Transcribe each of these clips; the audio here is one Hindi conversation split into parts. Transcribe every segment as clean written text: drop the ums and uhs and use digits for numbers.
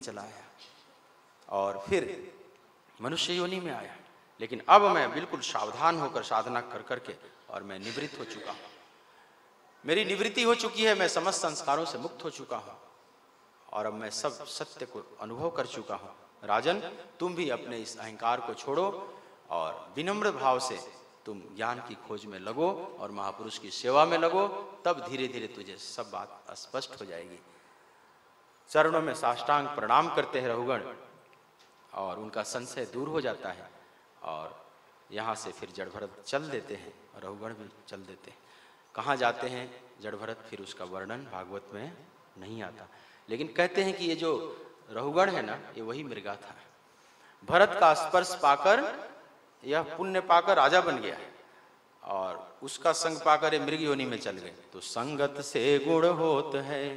चला आया और फिर मनुष्य योनि में आया, लेकिन अब मैं बिल्कुल सावधान होकर साधना कर करके और मैं निवृत्त हो चुका हूँ। मेरी निवृत्ति हो चुकी है, मैं समस्त संस्कारों से मुक्त हो चुका हूँ और अब मैं सब सत्य को अनुभव कर चुका हूँ। राजन, तुम भी अपने इस अहंकार को छोड़ो और विनम्र भाव से तुम ज्ञान की खोज में लगो और महापुरुष की सेवा में लगो, तब धीरे धीरे तुझे सब बात स्पष्ट हो जाएगी। चरणों में साष्टांग प्रणाम करते हैं रघुगण और उनका संशय दूर हो जाता है और यहाँ से फिर जड़ भरत चल देते हैं और रघुगण भी चल देते हैं। कहाँ जाते हैं जड़ भरत, फिर उसका वर्णन भागवत में नहीं आता, लेकिन कहते हैं कि ये जो रघुगण है ना, ये वही मृगा था। भरत का स्पर्श पाकर यह पुण्य पाकर राजा बन गया है और उसका संग पाकर ये मृग योनि में चल गए। तो संगत से गुण होत है,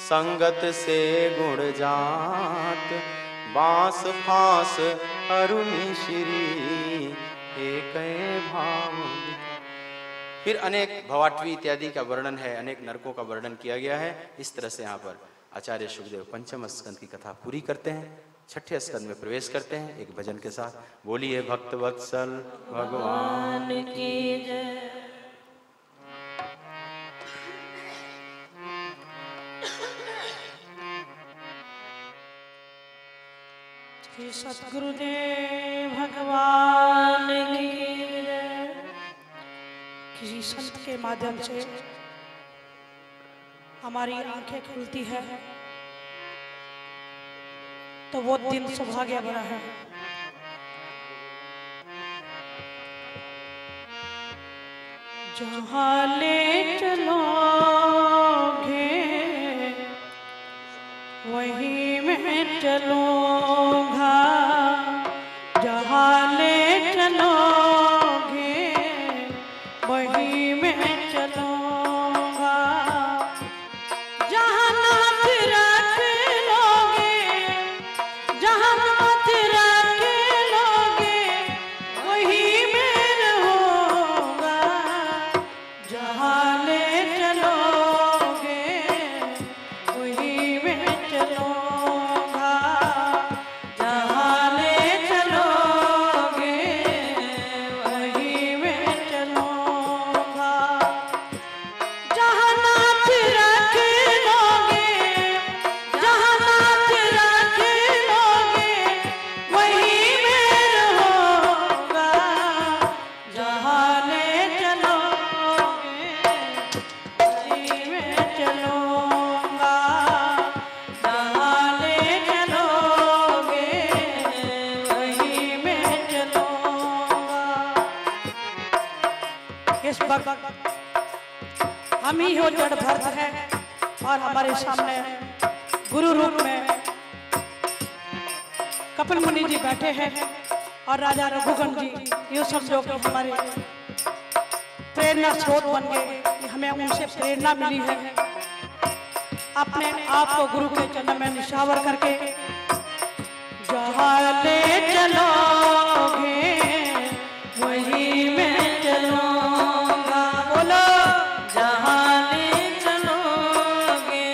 संगत से गुण जात, बांस फांस अरुणि श्री एक भाव। फिर अनेक भवाटवी इत्यादि का वर्णन है, अनेक नरकों का वर्णन किया गया है। इस तरह से यहाँ पर आचार्य सुखदेव पंचम स्कंद की कथा पूरी करते हैं, छठे स्कंद में प्रवेश करते हैं एक भजन के साथ। बोलिए भक्त वत्सल भगवान की जय। श्री सतगुरुदेव भगवान की जय। किसी संत के माध्यम से हमारी आंखें खुलती है तो वो दिन सौभाग्य भरा है। जहाँ ले चलोगे वहीं मैं चलूंगा, जहाँ ले चलोगे वहीं मैं चलूंगा, जहाँ नाथ रख लोगे, जहाँ नाथ रख लोगे वहीं मैं रहूंगा, जहाँ ले चलोगे वहीं मैं चलूंगा, जहाँ ले चलोगे वहीं मैं चलूंगा, जहाँ नाथ रख लोगे, जहाँ नाथ रख लोगे वहीं मैं रहूंगा, जहाँ ले चलोगे वहीं मैं चलूंगा, जहाँ ले चलोगे वहीं मैं चलूंगा। इस वक्त हम ही हो जड़ भरत है और हमारे सामने गुरु रूप में कपिल मुनि जी बैठे हैं और राजा रघुगण जी, ये सब लोग हमारे प्रेरणा स्रोत बन गए, हमें उनसे प्रेरणा मिली है। अपने आप को गुरु के चरण में निशावर करके जहाँ ले चलोगे वहीं मैं चलूंगा, बोलो जहाँ ले चलोगे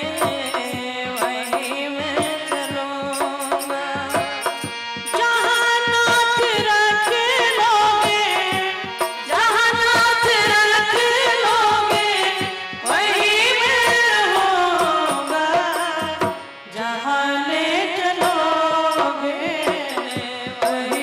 वहीं मैं चलूंगा, जहाँ नाथ रख लोगे, जहाँ नाथ रख लोगे वहीं मैं रहूंगा, जहाँ ले चलोगे वहीं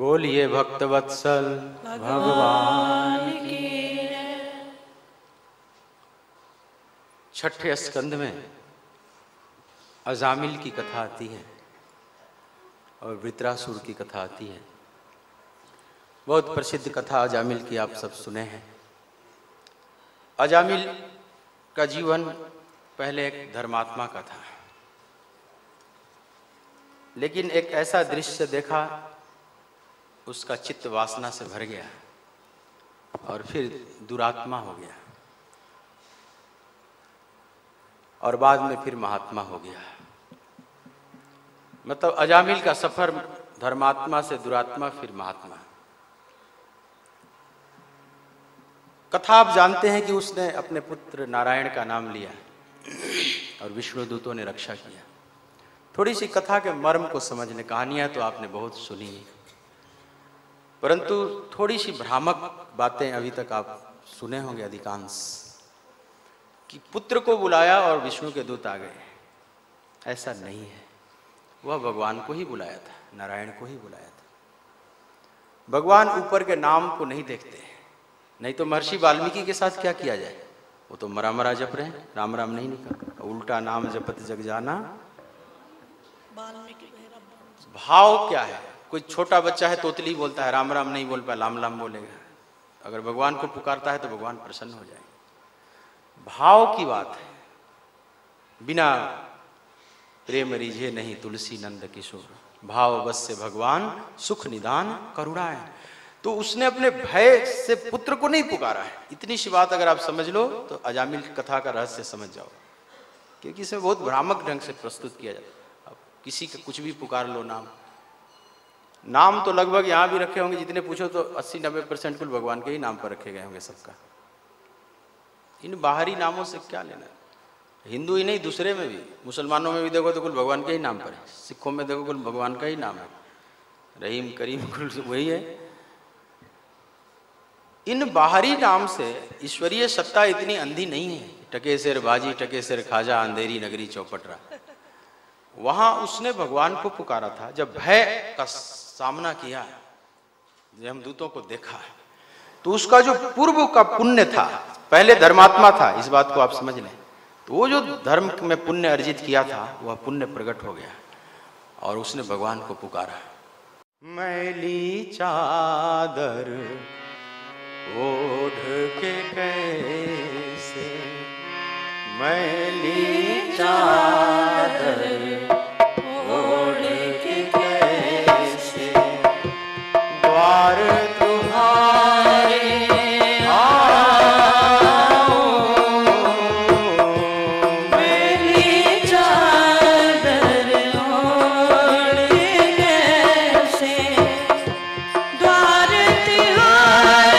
बोलिए भक्त वत्सल भगवान की। छठे स्कंद में अजामिल की कथा आती है और वृत्रासुर की कथा आती है। बहुत प्रसिद्ध कथा अजामिल की आप सब सुने हैं। अजामिल का जीवन पहले एक धर्मात्मा का था, लेकिन एक ऐसा दृश्य देखा, उसका चित्त वासना से भर गया और फिर दुरात्मा हो गया और बाद में फिर महात्मा हो गया। मतलब अजामिल का सफर धर्मात्मा से दुरात्मा फिर महात्मा। कथा आप जानते हैं कि उसने अपने पुत्र नारायण का नाम लिया और विष्णु दूतों ने रक्षा किया। थोड़ी सी कथा के मर्म को समझने, कहानियां तो आपने बहुत सुनी, परंतु थोड़ी सी भ्रामक बातें अभी तक आप सुने होंगे अधिकांश, कि पुत्र को बुलाया और विष्णु के दूत आ गए। ऐसा नहीं है, वह भगवान को ही बुलाया था, नारायण को ही बुलाया था। भगवान ऊपर के नाम को नहीं देखते, नहीं तो महर्षि वाल्मीकि के साथ क्या किया जाए, वो तो मरा मरा जप रहे हैं, राम राम नहीं निकल, उल्टा नाम जपत जग जाना। भाव क्या है? कोई छोटा बच्चा है, तोतली बोलता है, राम राम नहीं बोल पाया, लाम लाम बोलेगा। अगर भगवान को पुकारता है तो भगवान प्रसन्न हो जाएंगे। भाव की बात है। बिना प्रेम रिझे नहीं तुलसी नंद किशोर, भाव बस से भगवान सुख निदान करुणाएं। तो उसने अपने भय से पुत्र को नहीं पुकारा है। इतनी सी बात अगर आप समझ लो तो अजामिल कथा का रहस्य समझ जाओ, क्योंकि इसे बहुत भ्रामक ढंग से प्रस्तुत किया जाता है। अब किसी का कुछ भी पुकार लो, नाम तो लगभग यहाँ भी रखे होंगे, जितने पूछो तो 80-90% कुल भगवान के ही नाम पर रखे गए होंगे सबका। इन बाहरी नामों से क्या लेना? हिंदू ही नहीं, दूसरे में भी, मुसलमानों में भी देखो तो कुल भगवान के ही नाम पर है, सिखों में देखो कुल भगवान का ही नाम है, रहीम करीम कुल वही है। इन बाहरी नाम से ईश्वरीय सत्ता इतनी अंधी नहीं है। टके सिर बाजी टके सिर खाजा, अंधेरी नगरी चौपटरा। वहां उसने भगवान को पुकारा था जब भय का सामना किया, जब हम दूतों को देखा, तो उसका जो पूर्व का पुण्य था, पहले धर्मात्मा था, इस बात को आप समझ लें, तो वो जो धर्म में पुण्य अर्जित किया था वह पुण्य प्रकट हो गया और उसने भगवान को पुकारा। मैली चादर ओढ़ के कैसे, मैली चादर ओढ़ के कैसे, द्वार तुम्हारे आओ, मैली चादर ओढ़ के कैसे, द्वार तुम्हारे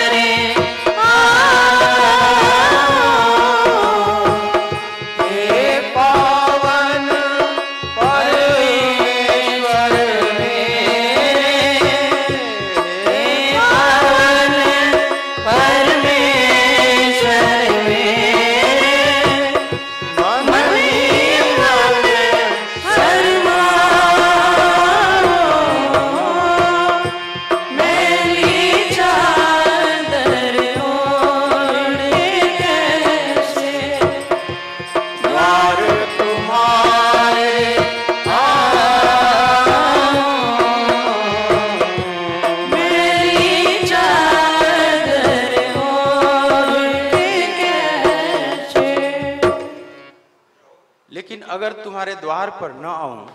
अगर तुम्हारे द्वार पर न आऊं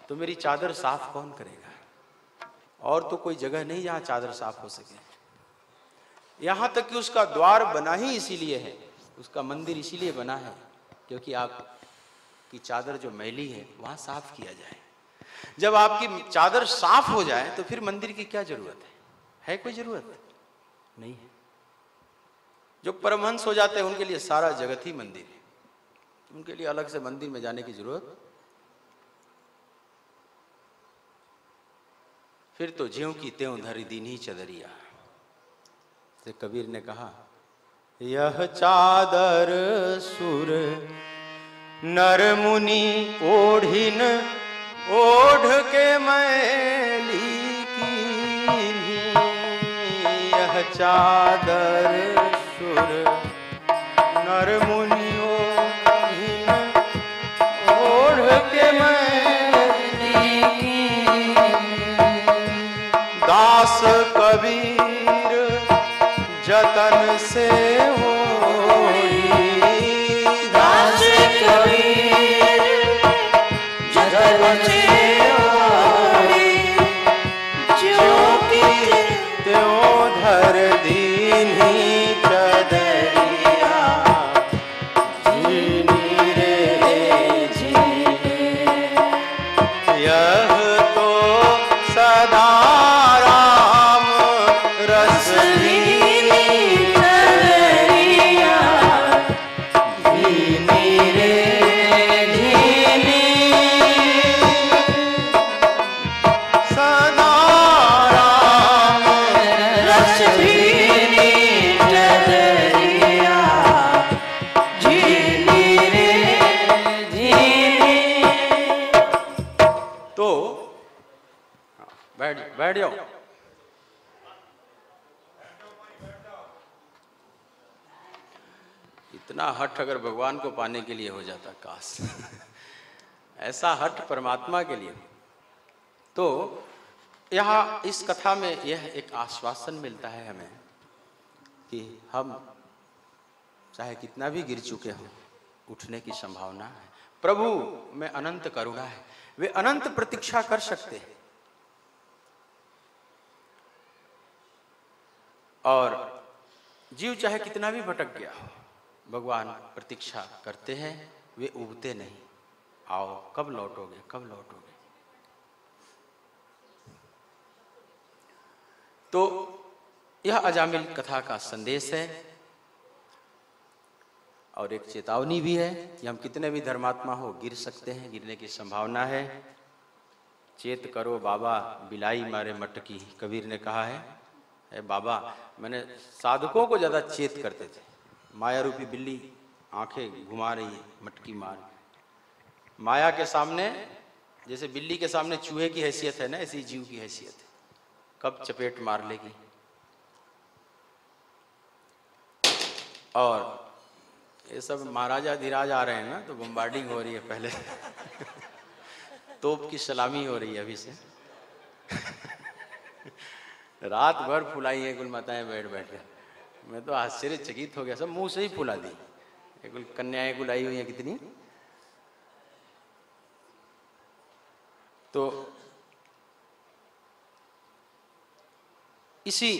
तो मेरी चादर साफ कौन करेगा? और तो कोई जगह नहीं जहां चादर साफ हो सके। यहां तक कि उसका द्वार बना ही इसीलिए है, उसका मंदिर इसीलिए बना है क्योंकि आपकी चादर जो मैली है वहां साफ किया जाए। जब आपकी चादर साफ हो जाए तो फिर मंदिर की क्या जरूरत है कोई जरूरत नहीं है। जो परमहंस हो जाते हैं उनके लिए सारा जगत ही मंदिर है, उनके लिए अलग से मंदिर में जाने की जरूरत। फिर तो ज्यों की त्यों धरी दीनी चदरिया से कबीर ने कहा, यह चादर सुर नर मुनि ओढ़िन ओढ़ के मैली की, चादर सुर नर मुनियों ओढ़ के मैं दास कबीर जतन से होई दास कबीर जतन से होई जो कि त्यों धर दीन्ही चदरिया जीनी रे जीनी यह तो सदा राम रस दीनी चदरिया जीनी रे जीनी सदा राम रस दीनी चदरिया जीनी रे जीनी। तो बैठ जाओ। इतना हठ अगर भगवान को पाने के लिए हो जाता काश ऐसा हठ परमात्मा के लिए। तो यहाँ इस कथा में यह एक आश्वासन मिलता है हमें कि हम चाहे कितना भी गिर चुके हों उठने की संभावना है। प्रभु में अनंत करुणा है, वे अनंत प्रतीक्षा कर सकते हैं। और जीव चाहे कितना भी भटक गया हो भगवान प्रतीक्षा करते हैं, वे उबते नहीं। आओ कब लौटोगे, कब लौटोगे। तो यह अजामिल कथा का संदेश है और एक चेतावनी भी है कि हम कितने भी धर्मात्मा हो गिर सकते हैं, गिरने की संभावना है। चेत करो बाबा बिलाई मारे मटकी, कबीर ने कहा है। बाबा मैंने साधकों को ज्यादा चेत करते थे। माया रूपी बिल्ली आंखें घुमा रही है मटकी मार। माया के सामने जैसे बिल्ली के सामने चूहे की हैसियत है ना, ऐसी जीव की हैसियत है, कब चपेट मार लेगी। और ये सब महाराजा धीराज आ रहे हैं ना, तो बम्बार्डिंग हो रही है पहले तोप की सलामी हो रही है अभी से रात भर फुलाई है कुल माताएं बैठ बैठ कर। मैं तो आश्चर्यचकित हो गया, सब मुंह से ही फुला दी। कुल कन्याएं कुल आई हुई हैं कितनी। तो इसी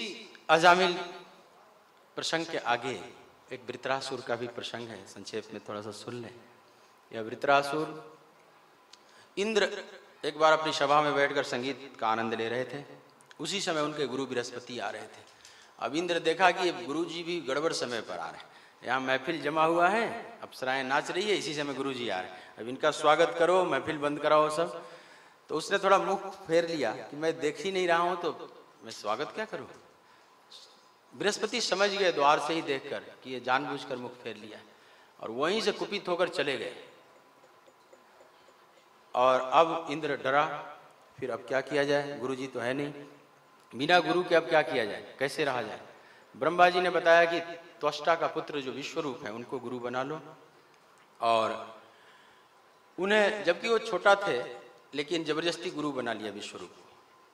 अजामिल प्रसंग के आगे एक वृत्रासुर का भी प्रसंग है, संक्षेप में थोड़ा सा सुन लें। यह वृत्रासुर इंद्र एक बार अपनी सभा में बैठकर संगीत का आनंद ले रहे थे। उसी समय उनके गुरु बृहस्पति आ रहे थे। अब इंद्र देखा कि गुरु जी भी गड़बड़ समय पर आ रहे हैं, यहाँ महफिल जमा हुआ है, अप्सराएं नाच रही है, इसी समय गुरु जी आ रहे हैं, अब इनका स्वागत करो, महफिल बंद कराओ सब। तो उसने थोड़ा मुख फेर लिया कि मैं देख ही नहीं रहा हूं तो मैं स्वागत क्या करूं। बृहस्पति समझ गए द्वार से ही देखकर कि ये जानबूझकर मुख फेर लिया है, और वहीं से कुपित होकर चले गए। और अब इंद्र डरा, फिर अब क्या किया जाए, गुरु जी तो है नहीं, बिना गुरु के अब क्या किया जाए, कैसे रहा जाए। ब्रह्मा जी ने बताया कि त्वष्टा का पुत्र जो विश्वरूप है उनको गुरु बना लो। और उन्हें, जबकि वो छोटा थे, लेकिन जबरदस्ती गुरु बना लिया विश्वरूप को।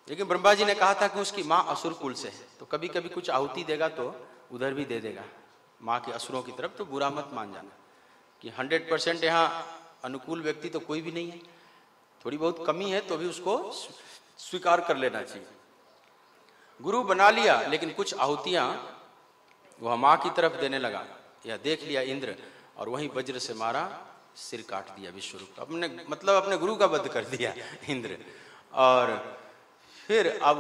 लेकिन ब्रह्मा जी ने कहा था कि उसकी माँ असुर कुल से है, तो कभी कभी कुछ आहुति देगा तो उधर भी दे देगा माँ के असुरों की तरफ। तो बुरा मत मान जाना कि 100% यहाँ अनुकूल व्यक्ति तो कोई भी नहीं है, थोड़ी बहुत कमी है तो भी उसको स्वीकार कर लेना चाहिए। गुरु बना लिया, लेकिन कुछ आहुतियां वह माँ की तरफ देने लगा। यह देख लिया इंद्र, और वहीं वज्र से मारा, सिर काट दिया विश्वरूप का। अपने गुरु का वध कर दिया इंद्र। और फिर अब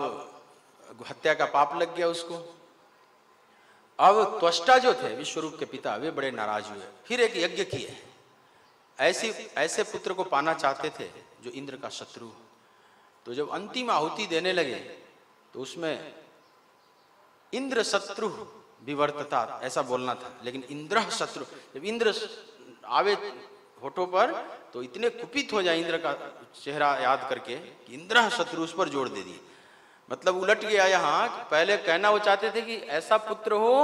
हत्या का पाप लग गया उसको। अब त्वष्टा जो थे विश्वरूप के पिता, वे बड़े नाराज हुए, फिर एक यज्ञ किए। ऐसे पुत्र को पाना चाहते थे जो इंद्र का शत्रु हो। तो जब अंतिम आहुति देने लगे तो उसमें इंद्र शत्रु विवर्तता ऐसा बोलना था, लेकिन इंद्र शत्रु। जब इंद्र आवे होठों पर तो इतने कुपित हो जाए इंद्र का चेहरा याद करके कि इंद्र शत्रु, उस पर जोड़ दे दिए। मतलब उलट गया यहाँ। पहले कहना वो चाहते थे कि ऐसा पुत्र हो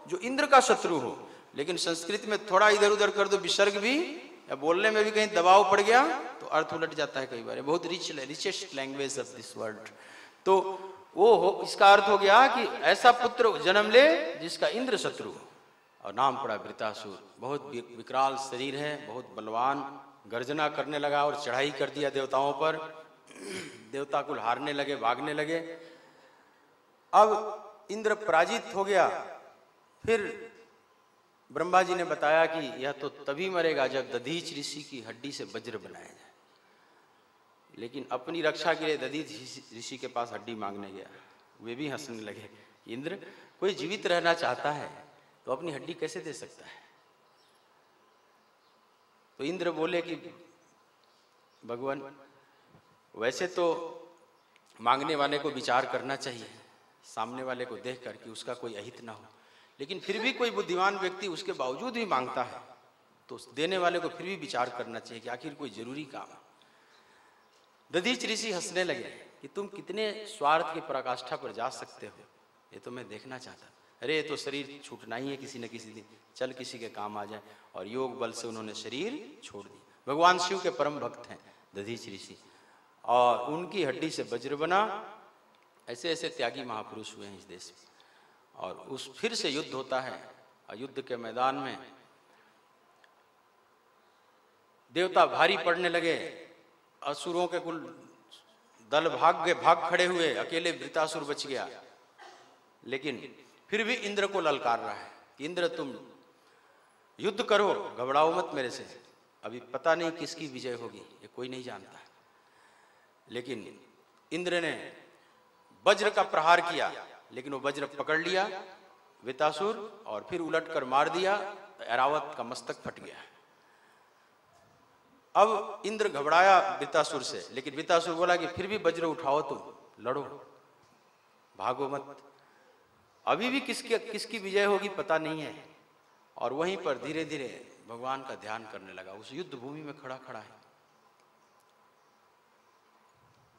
जो इंद्र का शत्रु हो, लेकिन संस्कृत में थोड़ा इधर उधर कर दो विसर्ग भी, या बोलने में भी कहीं दबाव पड़ गया तो अर्थ उलट जाता है कई बार। बहुत richest language of this world. तो वो हो, इसका अर्थ हो गया कि ऐसा पुत्र जन्म ले जिसका इंद्र शत्रु हो, और नाम पड़ा वृतासुर। बहुत विकराल शरीर है, बहुत बलवान, गर्जना करने लगा और चढ़ाई कर दिया देवताओं पर। देवता कुल हारने लगे, भागने लगे। अब इंद्र पराजित हो गया। फिर ब्रह्मा जी ने बताया कि यह तो तभी मरेगा जब दधीच ऋषि की हड्डी से वज्र बनाया जाए। लेकिन अपनी रक्षा के लिए दधीच ऋषि के पास हड्डी मांगने गया। वे भी हंसने लगे। इंद्र, कोई जीवित रहना चाहता है तो अपनी हड्डी कैसे दे सकता है? तो इंद्र बोले कि भगवान, वैसे तो मांगने वाले को विचार करना चाहिए, सामने वाले को देख कर कि उसका कोई अहित ना हो, लेकिन फिर भी कोई बुद्धिमान व्यक्ति उसके बावजूद भी मांगता है तो देने वाले को फिर भी विचार करना चाहिए कि आखिर कोई जरूरी काम है। दधीच ऋषि हंसने लगे कि तुम कितने स्वार्थ की पराकाष्ठा पर जा सकते हो, ये तो मैं देखना चाहता। अरे ये तो शरीर छूटना ही है किसी न किसी दिन, चल किसी के काम आ जाए। और योग बल से उन्होंने शरीर छोड़ दिया। भगवान शिव के परम भक्त हैं दधीच ऋषि, और उनकी हड्डी से वज्र बना। ऐसे ऐसे त्यागी महापुरुष हुए हैं इस देश में। और उस फिर से युद्ध होता है, और युद्ध के मैदान में देवता भारी पड़ने लगे। असुरों के कुल दल भाग खड़े हुए, अकेले वृतासुर बच गया। लेकिन फिर भी इंद्र को ललकार रहा है कि इंद्र तुम युद्ध करो, घबराओ मत मेरे से, अभी पता नहीं किसकी विजय होगी, ये कोई नहीं जानता। लेकिन इंद्र ने वज्र का प्रहार किया, लेकिन वो वज्र पकड़ लिया वृतासुर और फिर उलटकर मार दिया। ऐरावत का मस्तक फट गया। अब इंद्र घबराया वृतासुर से, लेकिन वृतासुर बोला कि फिर भी वज्र उठाओ, तुम लड़ो, भागो मत, अभी भी किसकी विजय होगी पता नहीं है। और वहीं पर धीरे धीरे भगवान का ध्यान करने लगा। उस युद्ध भूमि में खड़ा खड़ा है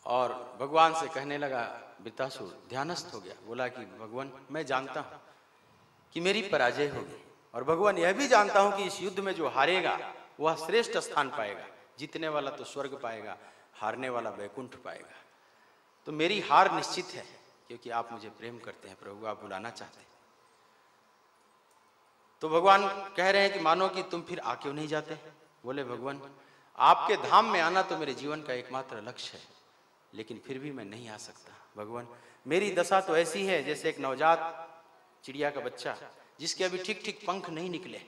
और भगवान से कहने लगा। वृतासुर ध्यानस्थ हो गया, बोला कि भगवान, मैं जानता हूं कि मेरी पराजय होगी, और भगवान यह भी जानता हूं कि इस युद्ध में जो हारेगा वह श्रेष्ठ स्थान पाएगा। जीतने वाला तो स्वर्ग पाएगा, हारने वाला वैकुंठ पाएगा। तो मेरी हार निश्चित है, क्योंकि आप मुझे प्रेम करते हैं प्रभु, आप बुलाना चाहते हैं। तो भगवान कह रहे हैं कि मानो कि तुम फिर आ क्यों नहीं जाते? बोले भगवान, आपके धाम में आना तो मेरे जीवन का एकमात्र लक्ष्य है, लेकिन फिर भी मैं नहीं आ सकता। भगवान, मेरी दशा तो ऐसी है जैसे एक नवजात चिड़िया का बच्चा जिसके अभी ठीक ठीक पंख नहीं निकले,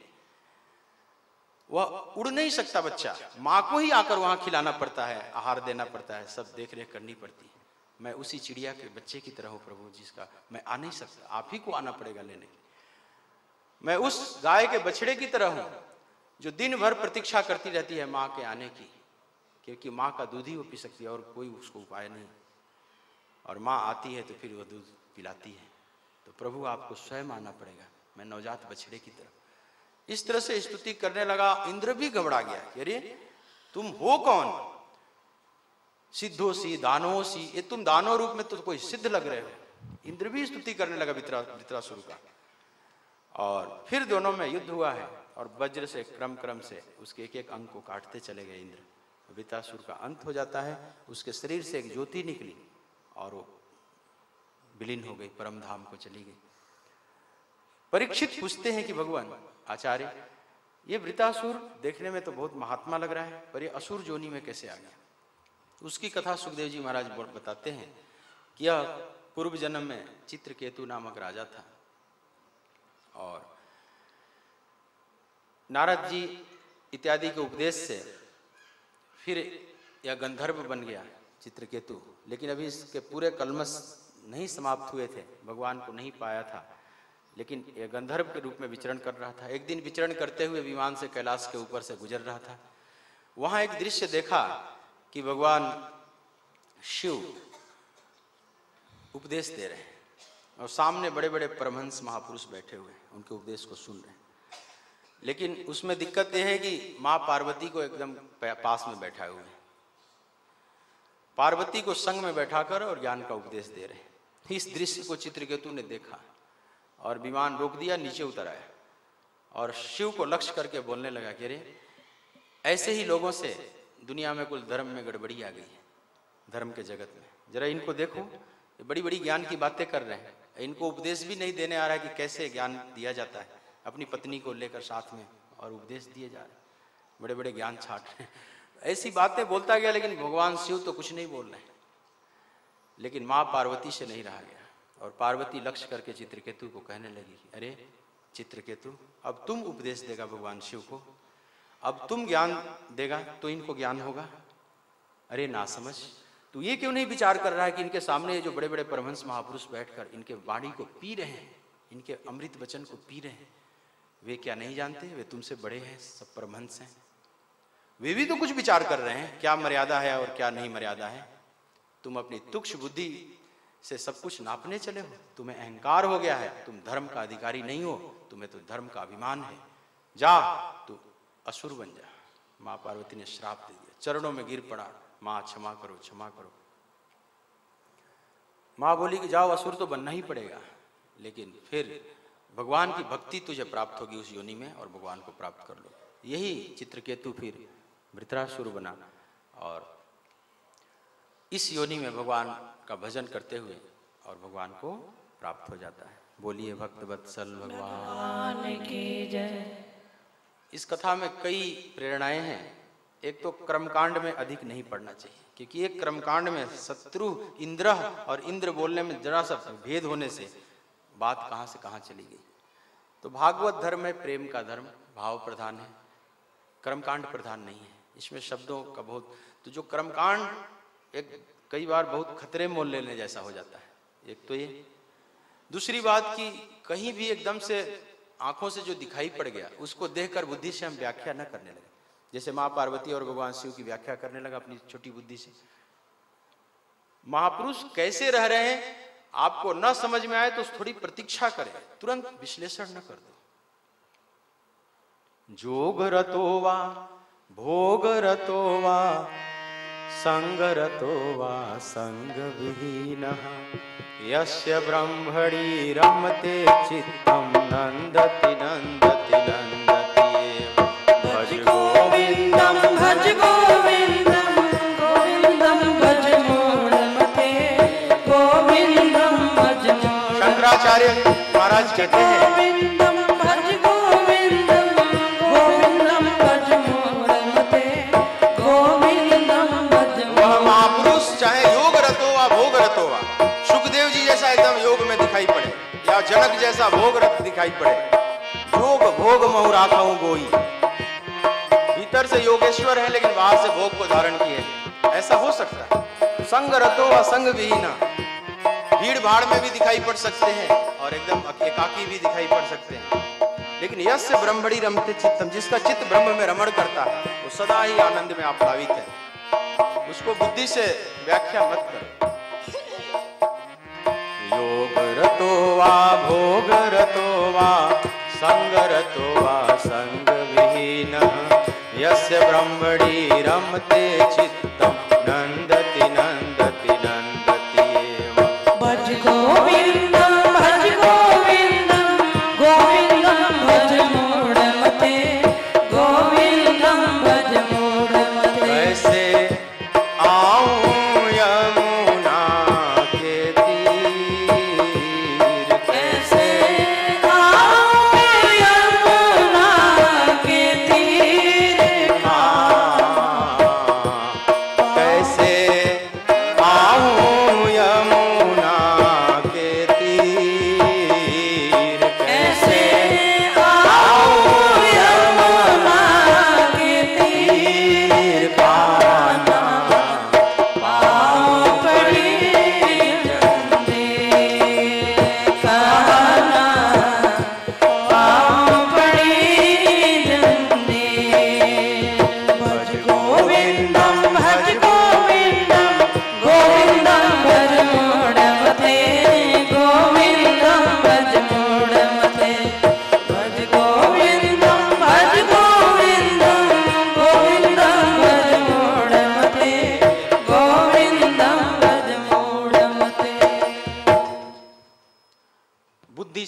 वह उड़ नहीं सकता बच्चा, माँ को ही आकर वहां खिलाना पड़ता है, आहार देना पड़ता है, सब देख रेख करनी पड़ती है। मैं उसी चिड़िया के बच्चे की तरह हूं प्रभु, जिसका मैं आ नहीं सकता, आप ही को आना पड़ेगा लेने के। मैं उस गाय के बछड़े की तरह हूं जो दिन भर प्रतीक्षा करती रहती है माँ के आने की, क्योंकि माँ का दूध ही वो पी सकती है और कोई उसको उपाय नहीं। और माँ आती है तो फिर वो दूध पिलाती है। तो प्रभु आपको स्वयं आना पड़ेगा, मैं नवजात बछड़े की तरह। इस तरह से स्तुति करने लगा। इंद्र भी घबरा गया, अरे तुम हो कौन? सिद्धोसी, दानवोसी, ये तुम दानव रूप में तो कोई सिद्ध लग रहे हो। इंद्र भी स्तुति करने लगा वृत्रासुर का। और फिर दोनों में युद्ध हुआ है, और वज्र से क्रम से उसके एक एक अंग को काटते चले गए इंद्र। वृत्रासुर का अंत हो जाता है, उसके शरीर से एक ज्योति निकली और वो विलीन हो गई, परम धाम को चली गई। परीक्षित पूछते हैं कि भगवान आचार्य, ये वृत्रासुर देखने में तो बहुत महात्मा लग रहा है, पर ये असुर जोनी में कैसे आ गया? उसकी कथा सुखदेव जी महाराज बताते हैं कि यह पूर्व जन्म में चित्रकेतु नामक राजा था, और नारद जी इत्यादि के उपदेश से फिर यह गंधर्व बन गया चित्रकेतु। लेकिन अभी इसके पूरे कलमश नहीं समाप्त हुए थे, भगवान को नहीं पाया था, लेकिन यह गंधर्व के रूप में विचरण कर रहा था। एक दिन विचरण करते हुए विमान से कैलाश के ऊपर से गुजर रहा था। वहां एक दृश्य देखा कि भगवान शिव उपदेश दे रहे हैं, और सामने बड़े बड़े परमहंस महापुरुष बैठे हुए हैं, उनके उपदेश को सुन रहे हैं। लेकिन उसमें दिक्कत यह है कि माँ पार्वती को एकदम पास में बैठा हुए हैं। पार्वती को संग में बैठाकर और ज्ञान का उपदेश दे रहे हैं। इस दृश्य को चित्रकेतु ने देखा और विमान रोक दिया, नीचे उतर आया और शिव को लक्ष्य करके बोलने लगा कि अरे ऐसे ही लोगों से दुनिया में कुल धर्म में गड़बड़ी आ गई है, धर्म के जगत में। जरा इनको देखो, ये बड़ी बड़ी ज्ञान की बातें कर रहे हैं, इनको उपदेश भी नहीं देने आ रहा है कि कैसे ज्ञान दिया जाता है। अपनी पत्नी को लेकर साथ में और उपदेश दिए जा रहे हैं, बड़े बड़े ज्ञान छाट रहे हैं। ऐसी बातें बोलता गया, लेकिन भगवान शिव तो कुछ नहीं बोल रहे हैं। लेकिन माँ पार्वती से नहीं रहा गया और पार्वती लक्ष्य करके चित्रकेतु को कहने लगी, अरे चित्रकेतु, अब तुम उपदेश देगा भगवान शिव को, अब तुम ज्ञान देगा तो इनको ज्ञान होगा। अरे ना समझ, तू ये क्यों नहीं विचार कर रहा है कि इनके सामने जो बड़े बड़े परमहंस महापुरुष बैठकर इनके वाणी को पी रहे हैं, इनके अमृत वचन को पी रहे हैं, वे क्या नहीं जानते? वे तुमसे बड़े हैं, सब परमहंस हैं, वे भी तो कुछ विचार कर रहे हैं, क्या मर्यादा है और क्या नहीं मर्यादा है। तुम अपनी तुक्ष बुद्धि से सब कुछ नापने चले हो, तुम्हें अहंकार हो गया है, तुम धर्म का अधिकारी नहीं हो, तुम्हें तो धर्म का अभिमान है, जा तू असुर बन जा। माँ पार्वती ने श्राप दे दिया, चरणों में गिर पड़ा, माँ क्षमा करो, क्षमा करो। माँ बोली कि जाओ, असुर तो बनना ही पड़ेगा, लेकिन फिर भगवान की भक्ति तुझे प्राप्त होगी उस योनि में और भगवान को प्राप्त कर लो। यही चित्रकेतु फिर वृत्रासुर बना और इस योनि में भगवान का भजन करते हुए और भगवान को प्राप्त हो जाता है। बोलिए भक्त वत्सल भगवान की जय। इस कथा में कई प्रेरणाएं हैं। एक तो कर्मकांड में अधिक नहीं पढ़ना चाहिए, क्योंकि एक कर्मकांड में शत्रु इंद्र और इंद्र बोलने में जरा सा भेद होने से बात कहाँ से कहाँ चली गई। तो भागवत धर्म में प्रेम का धर्म, भाव प्रधान है, कर्मकांड प्रधान नहीं है। इसमें शब्दों का बहुत, तो जो कर्मकांड एक कई बार बहुत खतरे मोल लेने जैसा हो जाता है। एक तो ये, दूसरी बात कि कहीं भी एकदम से आंखों से जो दिखाई पड़ गया उसको देखकर बुद्धि से हम व्याख्या न करने लगे, जैसे माँ पार्वती और भगवान शिव की व्याख्या करने लगा अपनी छोटी बुद्धि से। महापुरुष कैसे रह रहे हैं आपको न समझ में आए तो थोड़ी प्रतीक्षा करें, तुरंत विश्लेषण न कर दो। जोग रतो वा भोग रतो वा संग रतो वा संग विहीनः यस्य ब्रह्मणि रमते चित्तं नंदति नंदति नंदति एव। भज गोविंदम भज गोविंदम गोविंदम भज मूढ़मते गोविंदम भज। शंकराचार्य महाराज कहते हैं गोविंदम भज गोविंदम गोविंदम भज मूढ़मते गोविंदम भज। वह महापुरुष चाहे योग रतो वा भोग रतो वा, सुखदेव जी जैसा एकदम योग में दिखाई पड़े या जनक जैसा भोग रत दिखाई पड़े, योग भोग महु राखाऊं गोई, भीतर से योगेश्वर है लेकिन बाहर से भोग को धारण किए, ऐसा हो सकता है। संग रतो व संग विहीना, भीड़ भाड़ में भी दिखाई पड़ सकते हैं और एकदम एकाकी भी दिखाई पड़ सकते हैं, लेकिन यस्य ब्रह्मणि रमते चित्तम, जिसका चित्त ब्रह्म में रमण करता है वो सदा ही आनंद में आप्लावित है। उसको बुद्धि से व्याख्या मत करो। योग रतो वा भोग रतो वा संग रतो वा संग विहीनः यस्य ब्रह्मणि रमते चित्तं नंदति नंदति नंदति एव। भज गोविंदम भज गोविंदम गोविंदम भज मूढ़मते गोविंदम भज मूढ़मते। कैसे आऊं यमुना के तीर, कैसे आऊं यमुना के तीर,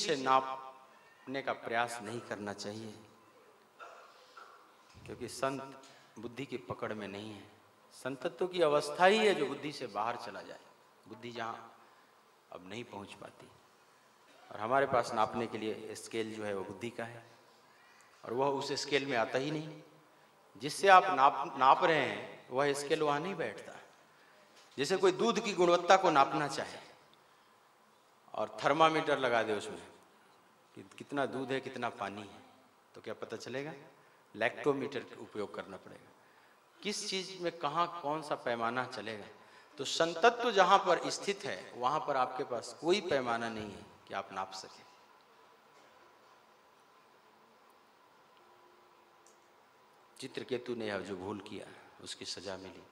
से नापने का प्रयास नहीं करना चाहिए, क्योंकि संत बुद्धि की पकड़ में नहीं है। संतत्व की अवस्था ही है जो बुद्धि से बाहर चला जाए, बुद्धि जहां अब नहीं पहुंच पाती। और हमारे पास नापने के लिए स्केल जो है वो बुद्धि का है, और वह उस स्केल में आता ही नहीं। जिससे आप नाप रहे हैं वह स्केल वहां नहीं बैठता। जैसे कोई दूध की गुणवत्ता को नापना चाहे और थर्मामीटर लगा दे उसमें कि कितना दूध है कितना पानी है, तो क्या पता चलेगा? लैक्टोमीटर का उपयोग करना पड़ेगा। किस चीज में कहां कौन सा पैमाना चलेगा? तो संतत्व जहां पर स्थित है वहां पर आपके पास कोई पैमाना नहीं है कि आप नाप सके। चित्रकेतु ने जो भूल किया उसकी सजा मिली।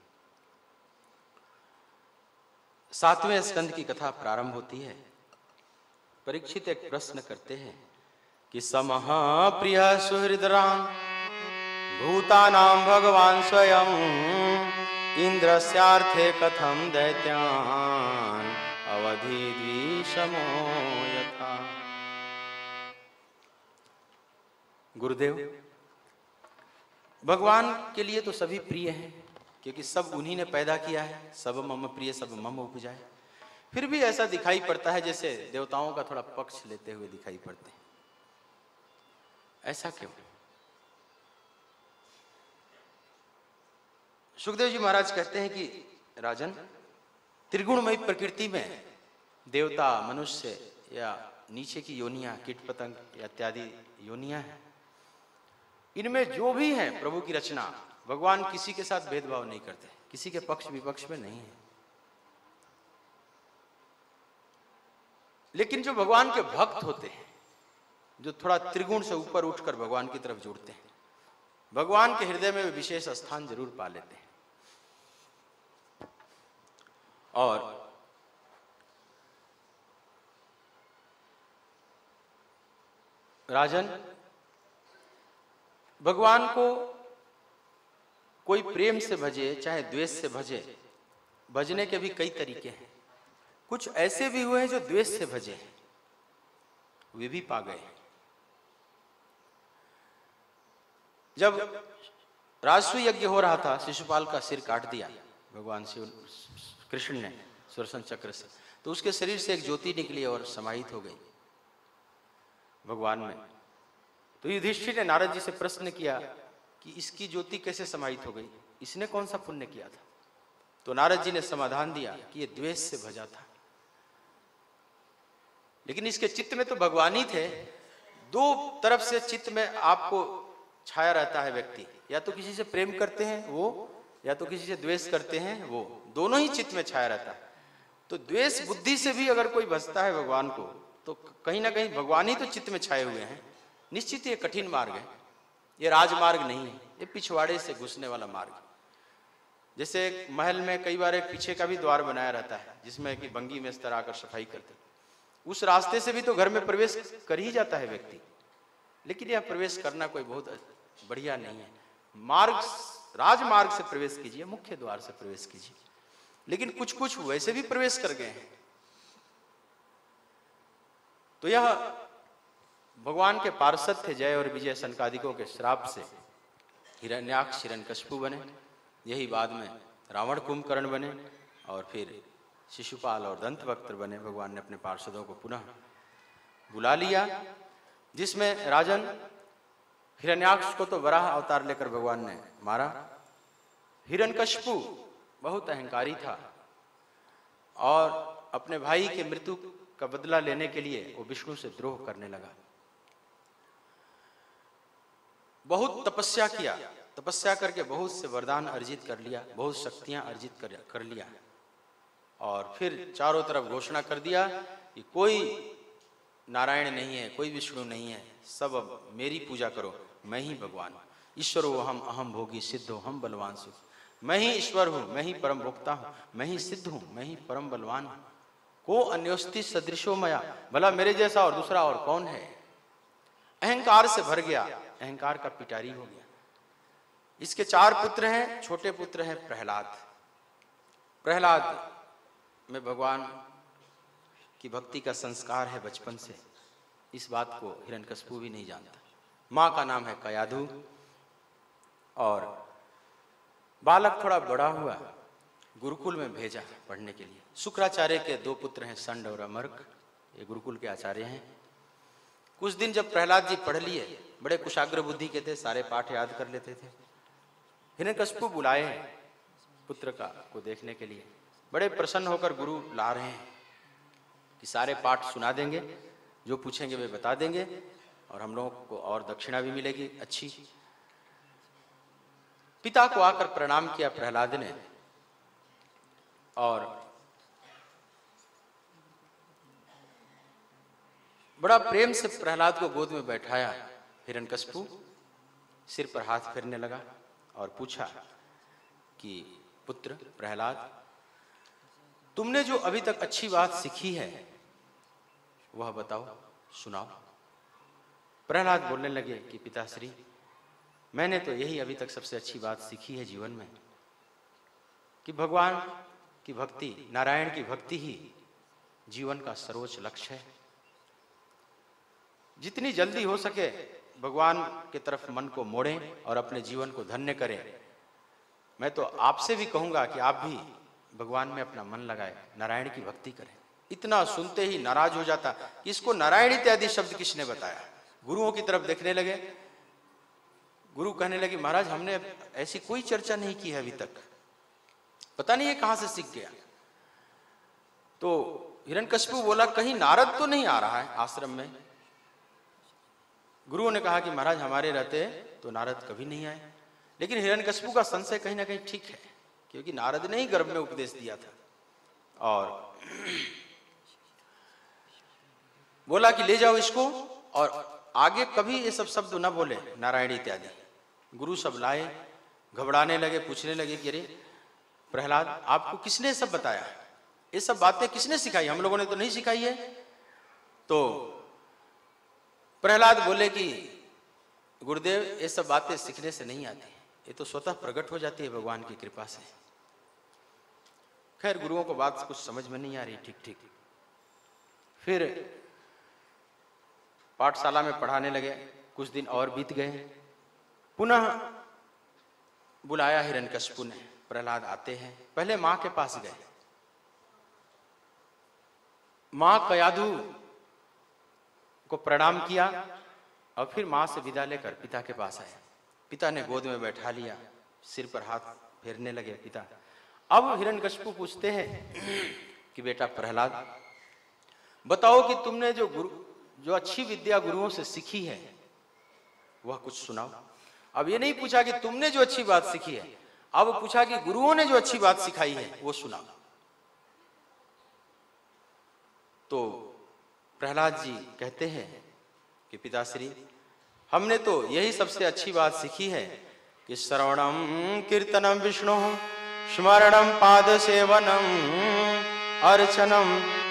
7वें स्कंद की कथा प्रारंभ होती है। परीक्षित एक प्रश्न करते हैं कि समः प्रिय सुहृदराम भूतानां भगवान स्वयं इंद्रस्यार्थे कथम दैत्यान् अवधि द्विषमो यथा। गुरुदेव, भगवान के लिए तो सभी प्रिय हैं, क्योंकि सब उन्हीं ने पैदा किया है। सब मम प्रिय सब मम उपजाए। फिर भी ऐसा दिखाई पड़ता है जैसे देवताओं का थोड़ा पक्ष लेते हुए दिखाई पड़ते हैं। ऐसा क्यों? सुखदेव जी महाराज कहते हैं कि राजन, त्रिगुणमयी प्रकृति में देवता, मनुष्य या नीचे की योनियां, कीट पतंग इत्यादि योनियां हैं, इनमें जो भी है प्रभु की रचना, भगवान किसी के साथ भेदभाव नहीं करते, किसी के पक्ष विपक्ष में नहीं है। लेकिन जो भगवान के भक्त होते हैं, जो थोड़ा त्रिगुण से ऊपर उठकर भगवान की तरफ जुड़ते हैं, भगवान के हृदय में विशेष स्थान जरूर पा लेते हैं। और राजन, भगवान को कोई प्रेम से भजे चाहे द्वेष से भजे, भजने के भी कई तरीके हैं। कुछ ऐसे भी हुए हैं जो द्वेष से भजे हैं, वे भी पा गए। जब राजसूय यज्ञ हो रहा था, शिशुपाल का सिर काट दिया भगवान शिव कृष्ण ने सुदर्शन चक्र से, तो उसके शरीर से एक ज्योति निकली और समाहित हो गई भगवान में। तो युधिष्ठिर ने नारद जी से प्रश्न किया कि इसकी ज्योति कैसे समाहित हो गई, इसने कौन सा पुण्य किया था? तो नारद जी ने समाधान दिया कि ये द्वेष से भजा था। लेकिन इसके चित्त में तो भगवान ही थे। दो तरफ से चित्त में आपको छाया रहता है व्यक्ति, या तो किसी से प्रेम करते हैं वो, या तो किसी से द्वेष करते हैं वो, दोनों ही चित्त में छाया रहता है। तो द्वेष बुद्धि से भी अगर कोई भजता है भगवान को, तो कहीं ना कहीं भगवान ही तो चित्त में छाए हुए हैं। निश्चित ये कठिन मार्ग है, ये राजमार्ग नहीं है, ये पिछवाड़े से घुसने वाला मार्ग। जैसे महल में कई बार एक पीछे का भी द्वार बनाया रहता है, जिसमें कि बंगी में स्तर आकर सफाई करते, उस रास्ते से भी तो घर में प्रवेश कर ही जाता है व्यक्ति। लेकिन यह प्रवेश करना कोई बहुत बढ़िया नहीं है। मार्ग, राजमार्ग से प्रवेश कीजिए, मुख्य द्वार से प्रवेश कीजिए। लेकिन कुछ कुछ वैसे भी प्रवेश कर गए हैं। तो यह भगवान के पार्षद थे जय और विजय सनकादिकों के श्राप से हिरण्याक्ष हिरण्यकशिपु बने। यही बाद में रावण कुंभकर्ण बने और फिर शिशुपाल और दंतवक्त्र बने। भगवान ने अपने पार्षदों को पुनः बुला लिया, जिसमें राजन हिरण्याक्ष को तो वराह अवतार लेकर भगवान ने मारा। हिरण्यकशिपु बहुत अहंकारी था और अपने भाई के मृत्यु का बदला लेने के लिए वो विष्णु से द्रोह करने लगा। बहुत तपस्या किया, तपस्या करके बहुत से वरदान अर्जित कर लिया, बहुत शक्तियां अर्जित कर लिया, और फिर चारों तरफ घोषणा कर दिया कि कोई नारायण नहीं है, कोई विष्णु नहीं है, सब अब मेरी पूजा करो, मैं ही भगवान हूं। ईश्वरो हम अहम भोगी सिद्धो हम बलवान सुख। मैं ही ईश्वर हूं, मैं ही परम भोक्ता हूं, मैं ही सिद्ध हूं, मैं ही परम बलवान हूं। को अन्योस्ति सदृशो मया, भला मेरे जैसा और दूसरा और कौन है। अहंकार से भर गया, अहंकार का पिटारी हो गया। इसके 4 पुत्र हैं। छोटे पुत्र हैं प्रहलाद। प्रहलाद में भगवान की भक्ति का संस्कार है बचपन से। इस बात को हिरण्यकशिपु भी नहीं जानता। माँ का नाम है कयाधु और बालक थोड़ा बड़ा हुआ, गुरुकुल में भेजा पढ़ने के लिए। शुक्राचार्य के 2 पुत्र हैं, संड और अमर्क, ये गुरुकुल के आचार्य हैं। कुछ दिन जब प्रहलाद जी पढ़ लिए, बड़े कुशाग्र बुद्धि के थे, सारे पाठ याद कर लेते थे। हिरण्यकशिपु बुलाए पुत्र को देखने के लिए, बड़े प्रसन्न होकर गुरु ला रहे हैं कि सारे पाठ सुना देंगे, जो पूछेंगे वे बता देंगे और हम लोगों को और दक्षिणा भी मिलेगी अच्छी। पिता को आकर प्रणाम किया प्रहलाद ने और बड़ा प्रेम से प्रहलाद को गोद में बैठाया। हिरण्यकशिपु सिर पर हाथ फेरने लगा और पूछा कि पुत्र प्रहलाद, तुमने जो अभी तक अच्छी बात सीखी है वह बताओ, सुनाओ। प्रहलाद बोलने लगे कि पिताश्री, मैंने तो यही अभी तक सबसे अच्छी बात सीखी है जीवन में कि भगवान की भक्ति, नारायण की भक्ति ही जीवन का सर्वोच्च लक्ष्य है। जितनी जल्दी हो सके भगवान की तरफ मन को मोड़ें और अपने जीवन को धन्य करें। मैं तो आपसे भी कहूंगा कि आप भी भगवान में अपना मन लगाए, नारायण की भक्ति करें। इतना सुनते ही नाराज हो जाता कि इसको नारायण इत्यादि शब्द किसने बताया। गुरुओं की तरफ देखने लगे। गुरु कहने लगे, महाराज हमने ऐसी कोई चर्चा नहीं की है अभी तक, पता नहीं ये कहां से सीख गया। तो हिरण्यकशिपु बोला, कहीं नारद तो नहीं आ रहा है आश्रम में। गुरुओं ने कहा कि महाराज हमारे रहते तो नारद कभी नहीं आए। लेकिन हिरण्यकशिपु का संशय कहीं ना कहीं ठीक है, क्योंकि नारद ने ही गर्भ में उपदेश दिया था। और बोला कि ले जाओ इसको और आगे कभी ये सब शब्द न बोले, नारायण इत्यादि। गुरु सब लाए, घबराने लगे, पूछने लगे कि अरे प्रहलाद, आपको किसने सब बताया, ये सब बातें किसने सिखाई, हम लोगों ने तो नहीं सिखाई है। तो प्रहलाद बोले कि गुरुदेव, ये सब बातें सीखने से नहीं आती, ये तो स्वतः प्रकट हो जाती है भगवान की कृपा से। खैर गुरुओं को बात कुछ समझ में नहीं आ रही ठीक। फिर पाठशाला में पढ़ाने लगे। कुछ दिन और बीत गए। पुनः बुलाया हिरण्यकशिपु ने। प्रहलाद आते हैं, पहले मां के पास गए। मां कयाधु को प्रणाम किया और फिर मां से विदा लेकर पिता के पास आए। पिता ने गोद में बैठा लिया, सिर पर हाथ फेरने लगे पिता। अब हिरण्यकशिपु पूछते हैं कि बेटा प्रहलाद, बताओ कि तुमने जो अच्छी विद्या गुरुओं से सीखी है वह कुछ सुनाओ। अब ये नहीं पूछा कि तुमने जो अच्छी बात सीखी है, अब पूछा कि गुरुओं ने जो अच्छी बात सिखाई है वो सुनाओ। तो प्रहलाद जी कहते हैं कि पिताश्री, हमने तो यही सबसे अच्छी बात सीखी है कि श्रवणम कीर्तनम विष्णु, स्मरणम पाद सेवनम, अर्चनम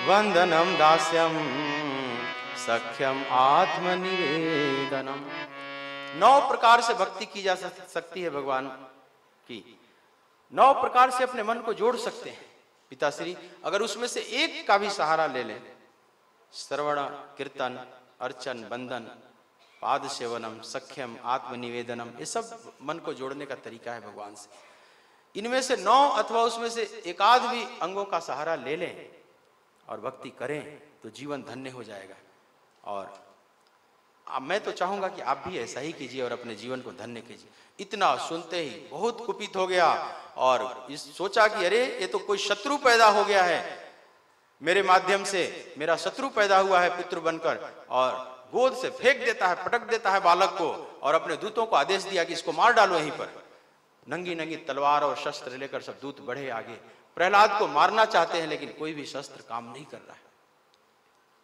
वंदनम दास्यम, सख्यम आत्मनिवेदनम। 9 प्रकार से भक्ति की जा सकती है भगवान की। 9 प्रकार से अपने मन को जोड़ सकते हैं पिताश्री। अगर उसमें से एक का भी सहारा ले लें, श्रवण कीर्तन अर्चन वंदन पाद सेवनम सख्यम आत्मनिवेदनम, ये सब मन को जोड़ने का तरीका है भगवान से। इनमें से 9 अथवा उसमें से एक आध भी अंगों का सहारा ले लें और भक्ति करें तो जीवन धन्य हो जाएगा। और मैं तो चाहूंगा कि आप भी ऐसा ही कीजिए और अपने जीवन को धन्य कीजिए। इतना सुनते ही बहुत कुपित हो गया और सोचा कि अरे ये तो कोई शत्रु पैदा हो गया है, मेरे माध्यम से मेरा शत्रु पैदा हुआ है पुत्र बनकर, और गोद से फेंक देता है, पटक देता है बालक को और अपने दूतों को आदेश दिया कि इसको मार डालो यहीं पर। नंगी नंगी तलवार और शस्त्र लेकर सब दूत बढ़े आगे। प्रहलाद को मारना चाहते हैं लेकिन कोई भी शस्त्र काम नहीं कर रहा है।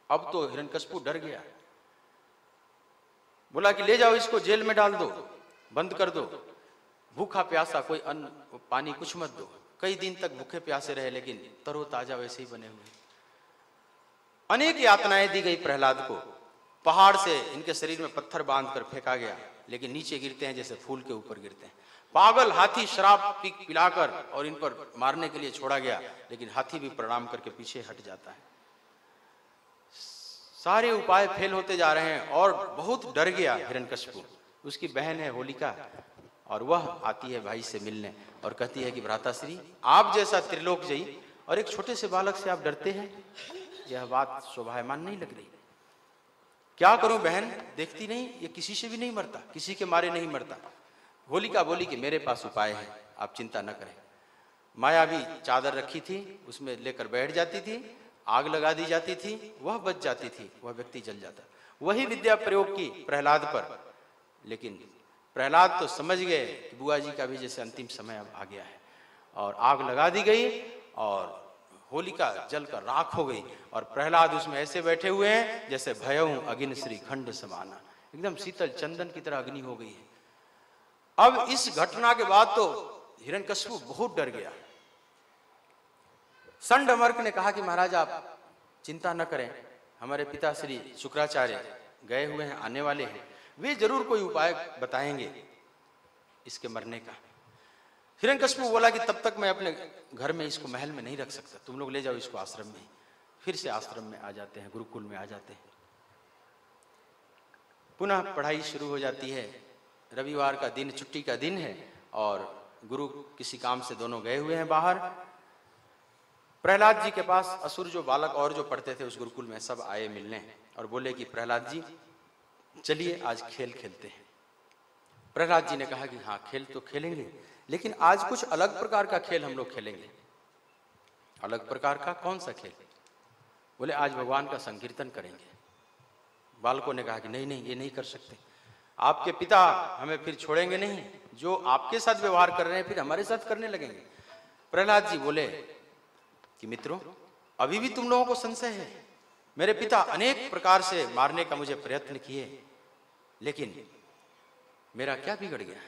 अब तो हिरण्यकशिपु डर गया, बोला कि ले जाओ इसको जेल में डाल दो, बंद कर दो, भूखा प्यासा कोई अन्न पानी कुछ मत दो। कई दिन तक भूखे प्यासे रहे लेकिन तरोताजा वैसे ही बने हुए। अनेक यातनाएं दी गई प्रहलाद को। पहाड़ से इनके शरीर में पत्थर बांधकर फेंका गया लेकिन नीचे गिरते हैं जैसे फूल के ऊपर गिरते हैं। पागल हाथी शराब पिलाकर और इन पर मारने के लिए छोड़ा गया लेकिन हाथी भी प्रणाम करके पीछे हट जाता है। सारे उपाय फेल होते जा रहे हैं और बहुत डर गया हिरण्यकशिपु। उसकी बहन है होलिका और वह आती है भाई से मिलने और कहती है कि भ्राताश्री, आप जैसा त्रिलोकजयी और एक छोटे से बालक से आप डरते हैं, यह बात शोभायमान नहीं लग रही। क्या करूं बहन, देखती नहीं ये किसी से भी नहीं मरता, किसी के मारे नहीं मरता। होलिका बोली कि मेरे पास उपाय है, आप चिंता न करें। माया भी चादर रखी थी, उसमें लेकर बैठ जाती थी, आग लगा दी जाती थी, वह बच जाती थी, वह व्यक्ति जल जाता। वही विद्या प्रयोग की प्रहलाद पर, लेकिन प्रहलाद तो समझ गए कि बुआ जी का भी जैसे अंतिम समय अब आ गया है, और आग लगा दी गई और होलिका जलकर राख हो गई और प्रहलाद उसमें ऐसे बैठे हुए हैं जैसे भयऊ अग्नि श्री खंड समाना, एकदम शीतल चंदन की तरह अग्नि हो गई है। अब इस घटना के बाद तो हिरण्यकशिपु बहुत डर गया। संडमर्क ने कहा कि महाराज आप चिंता न करें, हमारे पिता श्री शुक्राचार्य गए हुए हैं, आने वाले हैं, वे जरूर कोई उपाय बताएंगे इसके मरने का। हिरण्यकशिपु बोला कि तब तक मैं अपने घर में इसको महल में नहीं रख सकता, तुम लोग ले जाओ इसको आश्रम में। फिर से आश्रम में आ जाते हैं, गुरुकुल में आ जाते हैं। पुनः पढ़ाई शुरू हो जाती है। रविवार का दिन, छुट्टी का दिन है और गुरु किसी काम से दोनों गए हुए हैं बाहर। प्रहलाद जी के पास असुर जो बालक और जो पढ़ते थे उस गुरुकुल में सब आए मिलने और बोले कि प्रहलाद जी चलिए आज खेल खेलते हैं। प्रहलाद जी ने कहा कि हाँ खेल तो खेलेंगे, लेकिन आज कुछ अलग प्रकार का खेल हम लोग खेलेंगे। अलग प्रकार का कौन सा खेल? बोले आज भगवान का संकीर्तन करेंगे। बालकों ने कहा कि नहीं नहीं ये नहीं कर सकते, आपके पिता हमें फिर छोड़ेंगे नहीं, जो आपके साथ व्यवहार कर रहे हैं फिर हमारे साथ करने लगेंगे। प्रहलाद जी बोले कि मित्रों अभी भी तुम लोगों को संशय है, मेरे पिता अनेक प्रकार से मारने का मुझे प्रयत्न किए, लेकिन मेरा क्या बिगड़ गया?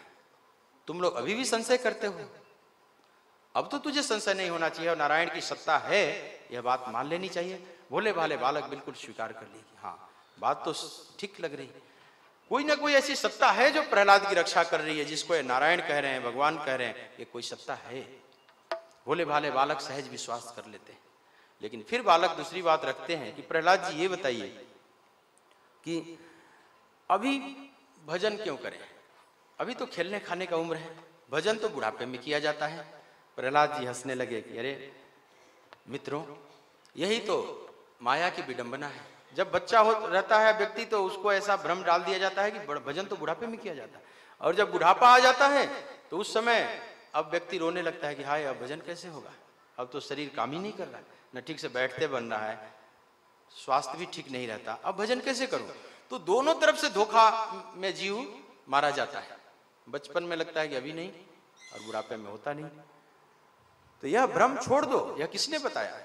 तुम लोग अभी भी संशय करते हो। अब तो तुझे संशय नहीं होना चाहिए और नारायण की सत्ता है यह बात मान लेनी चाहिए। भोले भाले बालक बिल्कुल स्वीकार कर ली कि हाँ बात तो ठीक लग रही, कोई ना कोई ऐसी सत्ता है जो प्रहलाद की रक्षा कर रही है, जिसको नारायण कह रहे हैं, भगवान कह रहे हैं, ये कोई सत्ता है। भोले भाले बालक सहज विश्वास कर लेते हैं। लेकिन फिर बालक दूसरी बात रखते हैं कि प्रहलाद जी ये बताइए कि अभी भजन क्यों करें, अभी तो खेलने खाने का उम्र है, भजन तो बुढ़ापे में किया जाता है। प्रहलाद जी हंसने लगे कि अरे मित्रों यही तो माया की विडंबना है। जब बच्चा हो रहता है व्यक्ति तो उसको ऐसा भ्रम डाल दिया जाता है कि भजन तो बुढ़ापे में किया जाता है, और जब बुढ़ापा आ जाता है तो उस समय अब व्यक्ति रोने लगता है कि हाय अब भजन कैसे होगा, अब तो शरीर काम ही नहीं कर रहा है, न ठीक से बैठते बन रहा है, स्वास्थ्य भी ठीक नहीं रहता, अब भजन कैसे करूं। तो दोनों तरफ से धोखा में जीव मारा जाता है। बचपन में लगता है कि अभी नहीं और बुढ़ापे में होता नहीं। तो यह भ्रम छोड़ दो, यह किसने बताया?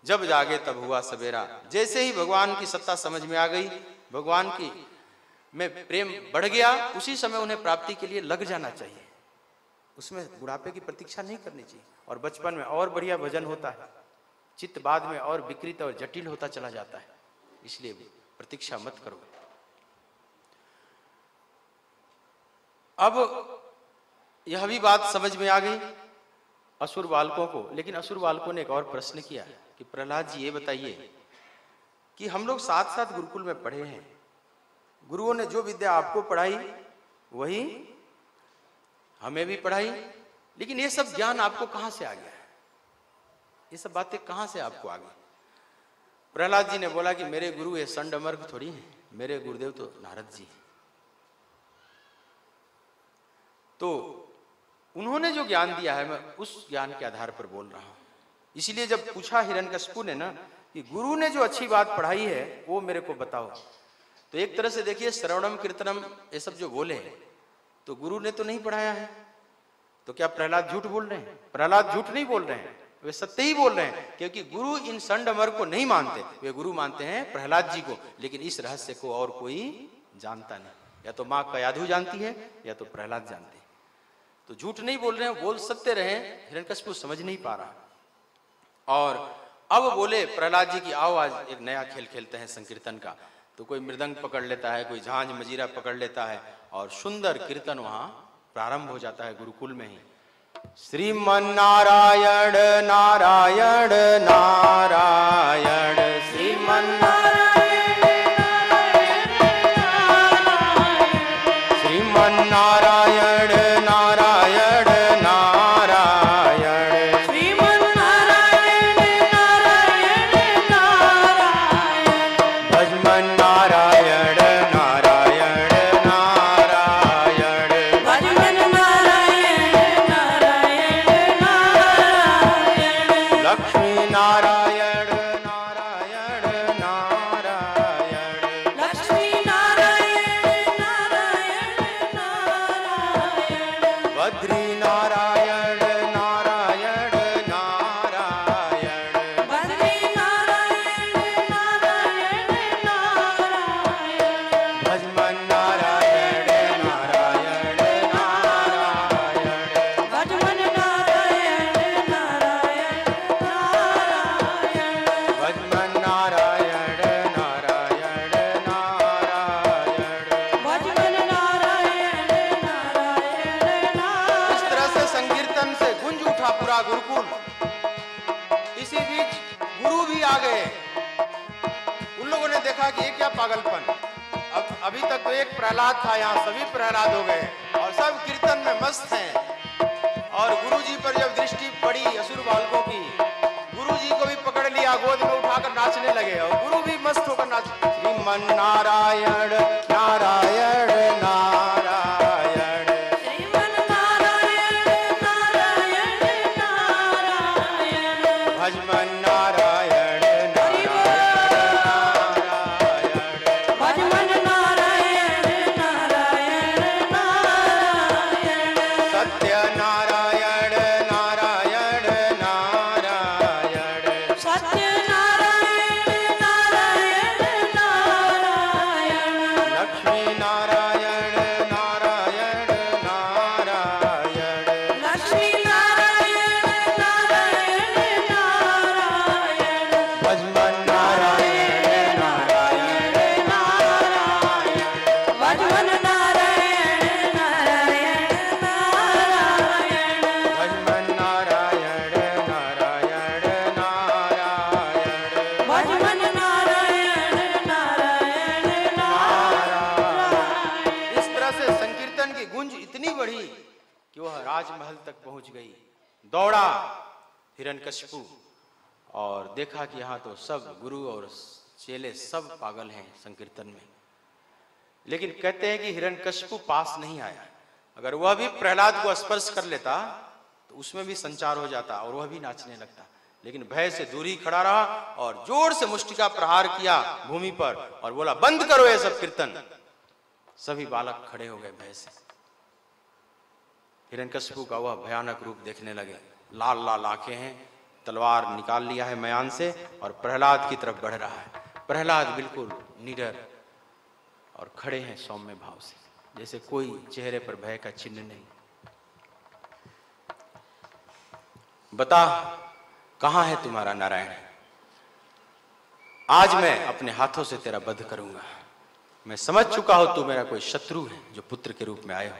जब जागे तब हुआ सवेरा। जैसे ही भगवान की सत्ता समझ में आ गई, भगवान की में प्रेम बढ़ गया, उसी समय उन्हें प्राप्ति के लिए लग जाना चाहिए, उसमें बुढ़ापे की प्रतीक्षा नहीं करनी चाहिए। और बचपन में और बढ़िया भजन होता है, चित्त बाद में और विकृत और जटिल होता चला जाता है, इसलिए प्रतीक्षा मत करो। अब यह भी बात समझ में आ गई असुर बालकों को, लेकिन असुर बालकों ने एक और प्रश्न किया कि प्रहलाद जी ये बताइए कि हम लोग साथ साथ गुरुकुल में पढ़े हैं, गुरुओं ने जो विद्या आपको पढ़ाई वही हमें भी पढ़ाई, लेकिन ये सब ज्ञान आपको कहां से आ गया है, ये सब बातें कहां से आपको आ गई? प्रहलाद जी ने बोला कि मेरे गुरु ये संडमर्क थोड़ी है, मेरे गुरुदेव तो नारद जी हैं। तो उन्होंने जो ज्ञान दिया है मैं उस ज्ञान के आधार पर बोल रहा हूं। इसीलिए जब पूछा हिरण्यकशिपु ने ना कि गुरु ने जो अच्छी बात पढ़ाई है वो मेरे को बताओ, तो एक तरह से देखिए श्रवणम कीर्तनम ये सब जो बोले तो गुरु ने तो नहीं पढ़ाया है, तो क्या प्रहलाद झूठ बोल रहे हैं? प्रहलाद झूठ नहीं बोल रहे हैं, वे सत्य ही बोल रहे हैं, क्योंकि गुरु इन संडमर्क को नहीं मानते, वे गुरु मानते हैं प्रहलाद जी को, लेकिन इस रहस्य को और कोई जानता नहीं, या तो माँ कयाधु जानती है या तो प्रहलाद जानते हैं। तो झूठ नहीं बोल रहे हैं, बोल सत्य रहे, हिरण्यकशिपु समझ नहीं पा रहा। और अब बोले प्रहलाद जी की आओ आज एक नया खेल खेलते हैं संकीर्तन का। तो कोई मृदंग पकड़ लेता है, कोई झांझ मजीरा पकड़ लेता है और सुंदर कीर्तन वहां प्रारंभ हो जाता है गुरुकुल में ही। श्रीमन नारायण नारायण नारायण श्रीमन नारायण नारायण नारायण, लक्ष्मी नारायण नारायण नारायण, बद्री नारायण नारायण नारायण, बद्री नारायण नारायण नारायण, भजमन नारायण नारायण नारायण, भजमन नारायण नारायण नारायण, भजमन नारायण नारायण नारायण। भजमन नारायण नारायण इस तरह से संकीर्तन से गूंज उठा पूरा गुरुकुल। इसी बीच गुरु भी आ गए। उन लोगों ने देखा कि ये क्या पागलपन, अब अभी तक तो एक प्रहलाद था, यहाँ सभी प्रहलाद हो गए और सब कीर्तन में मस्त हैं। और गुरुजी पर जब दृष्टि पड़ी असुर बालकों की, गुरुजी को भी पकड़ लिया, गोद में उठाकर नाचने लगे और गुरु भी मस्त होकर नाच। श्रीमन नारायण नारायण नारायण, श्रीमन नारायण नारायण नारायण, भजमन नारायण नारायण, भजमन नारायण नारायण नारायण, सत्य नारायण नारायण नारायण, सत्य नारायण नारायण नारायण, लक्ष्मी नारायण नारायण नारायण, लक्ष्मी नारायण नारायण नारायण, भजमन नारायण नारायण नारायण, भजमन नारायण नारायण नारायण, भजमन नारायण नारायण नारायण, भजमन नारायण नारायण नारायण। इस तरह से संकीर्तन की गूंज इतनी बढ़ी कि वह राजमहल तक पहुंच गई। दौड़ा हिरण्यकशिपु और देखा कि यहाँ तो सब गुरु और चेले सब पागल हैं संकीर्तन में। लेकिन कहते हैं कि हिरण्यकशिपु पास नहीं आया। अगर वह भी प्रहलाद को स्पर्श कर लेता तो उसमें भी संचार हो जाता और वह भी नाचने लगता। लेकिन भय से दूर ही खड़ा रहा और जोर से मुष्टि का प्रहार किया भूमि पर और बोला, बंद करो ये सब कीर्तन। सभी बालक खड़े हो गए भय से। हिरण्यकशिपु का वह भयानक रूप देखने लगे। लाल लाल आंखें हैं, तलवार निकाल लिया है मयान से और प्रहलाद की तरफ बढ़ रहा है। प्रहलाद बिल्कुल निडर और खड़े हैं सौम्य भाव से, जैसे कोई चेहरे पर भय का चिन्ह नहीं। बता, कहां है तुम्हारा नारायण? आज मैं अपने हाथों से तेरा वध करूंगा। मैं समझ चुका हूं तू मेरा कोई शत्रु है जो पुत्र के रूप में आए हो।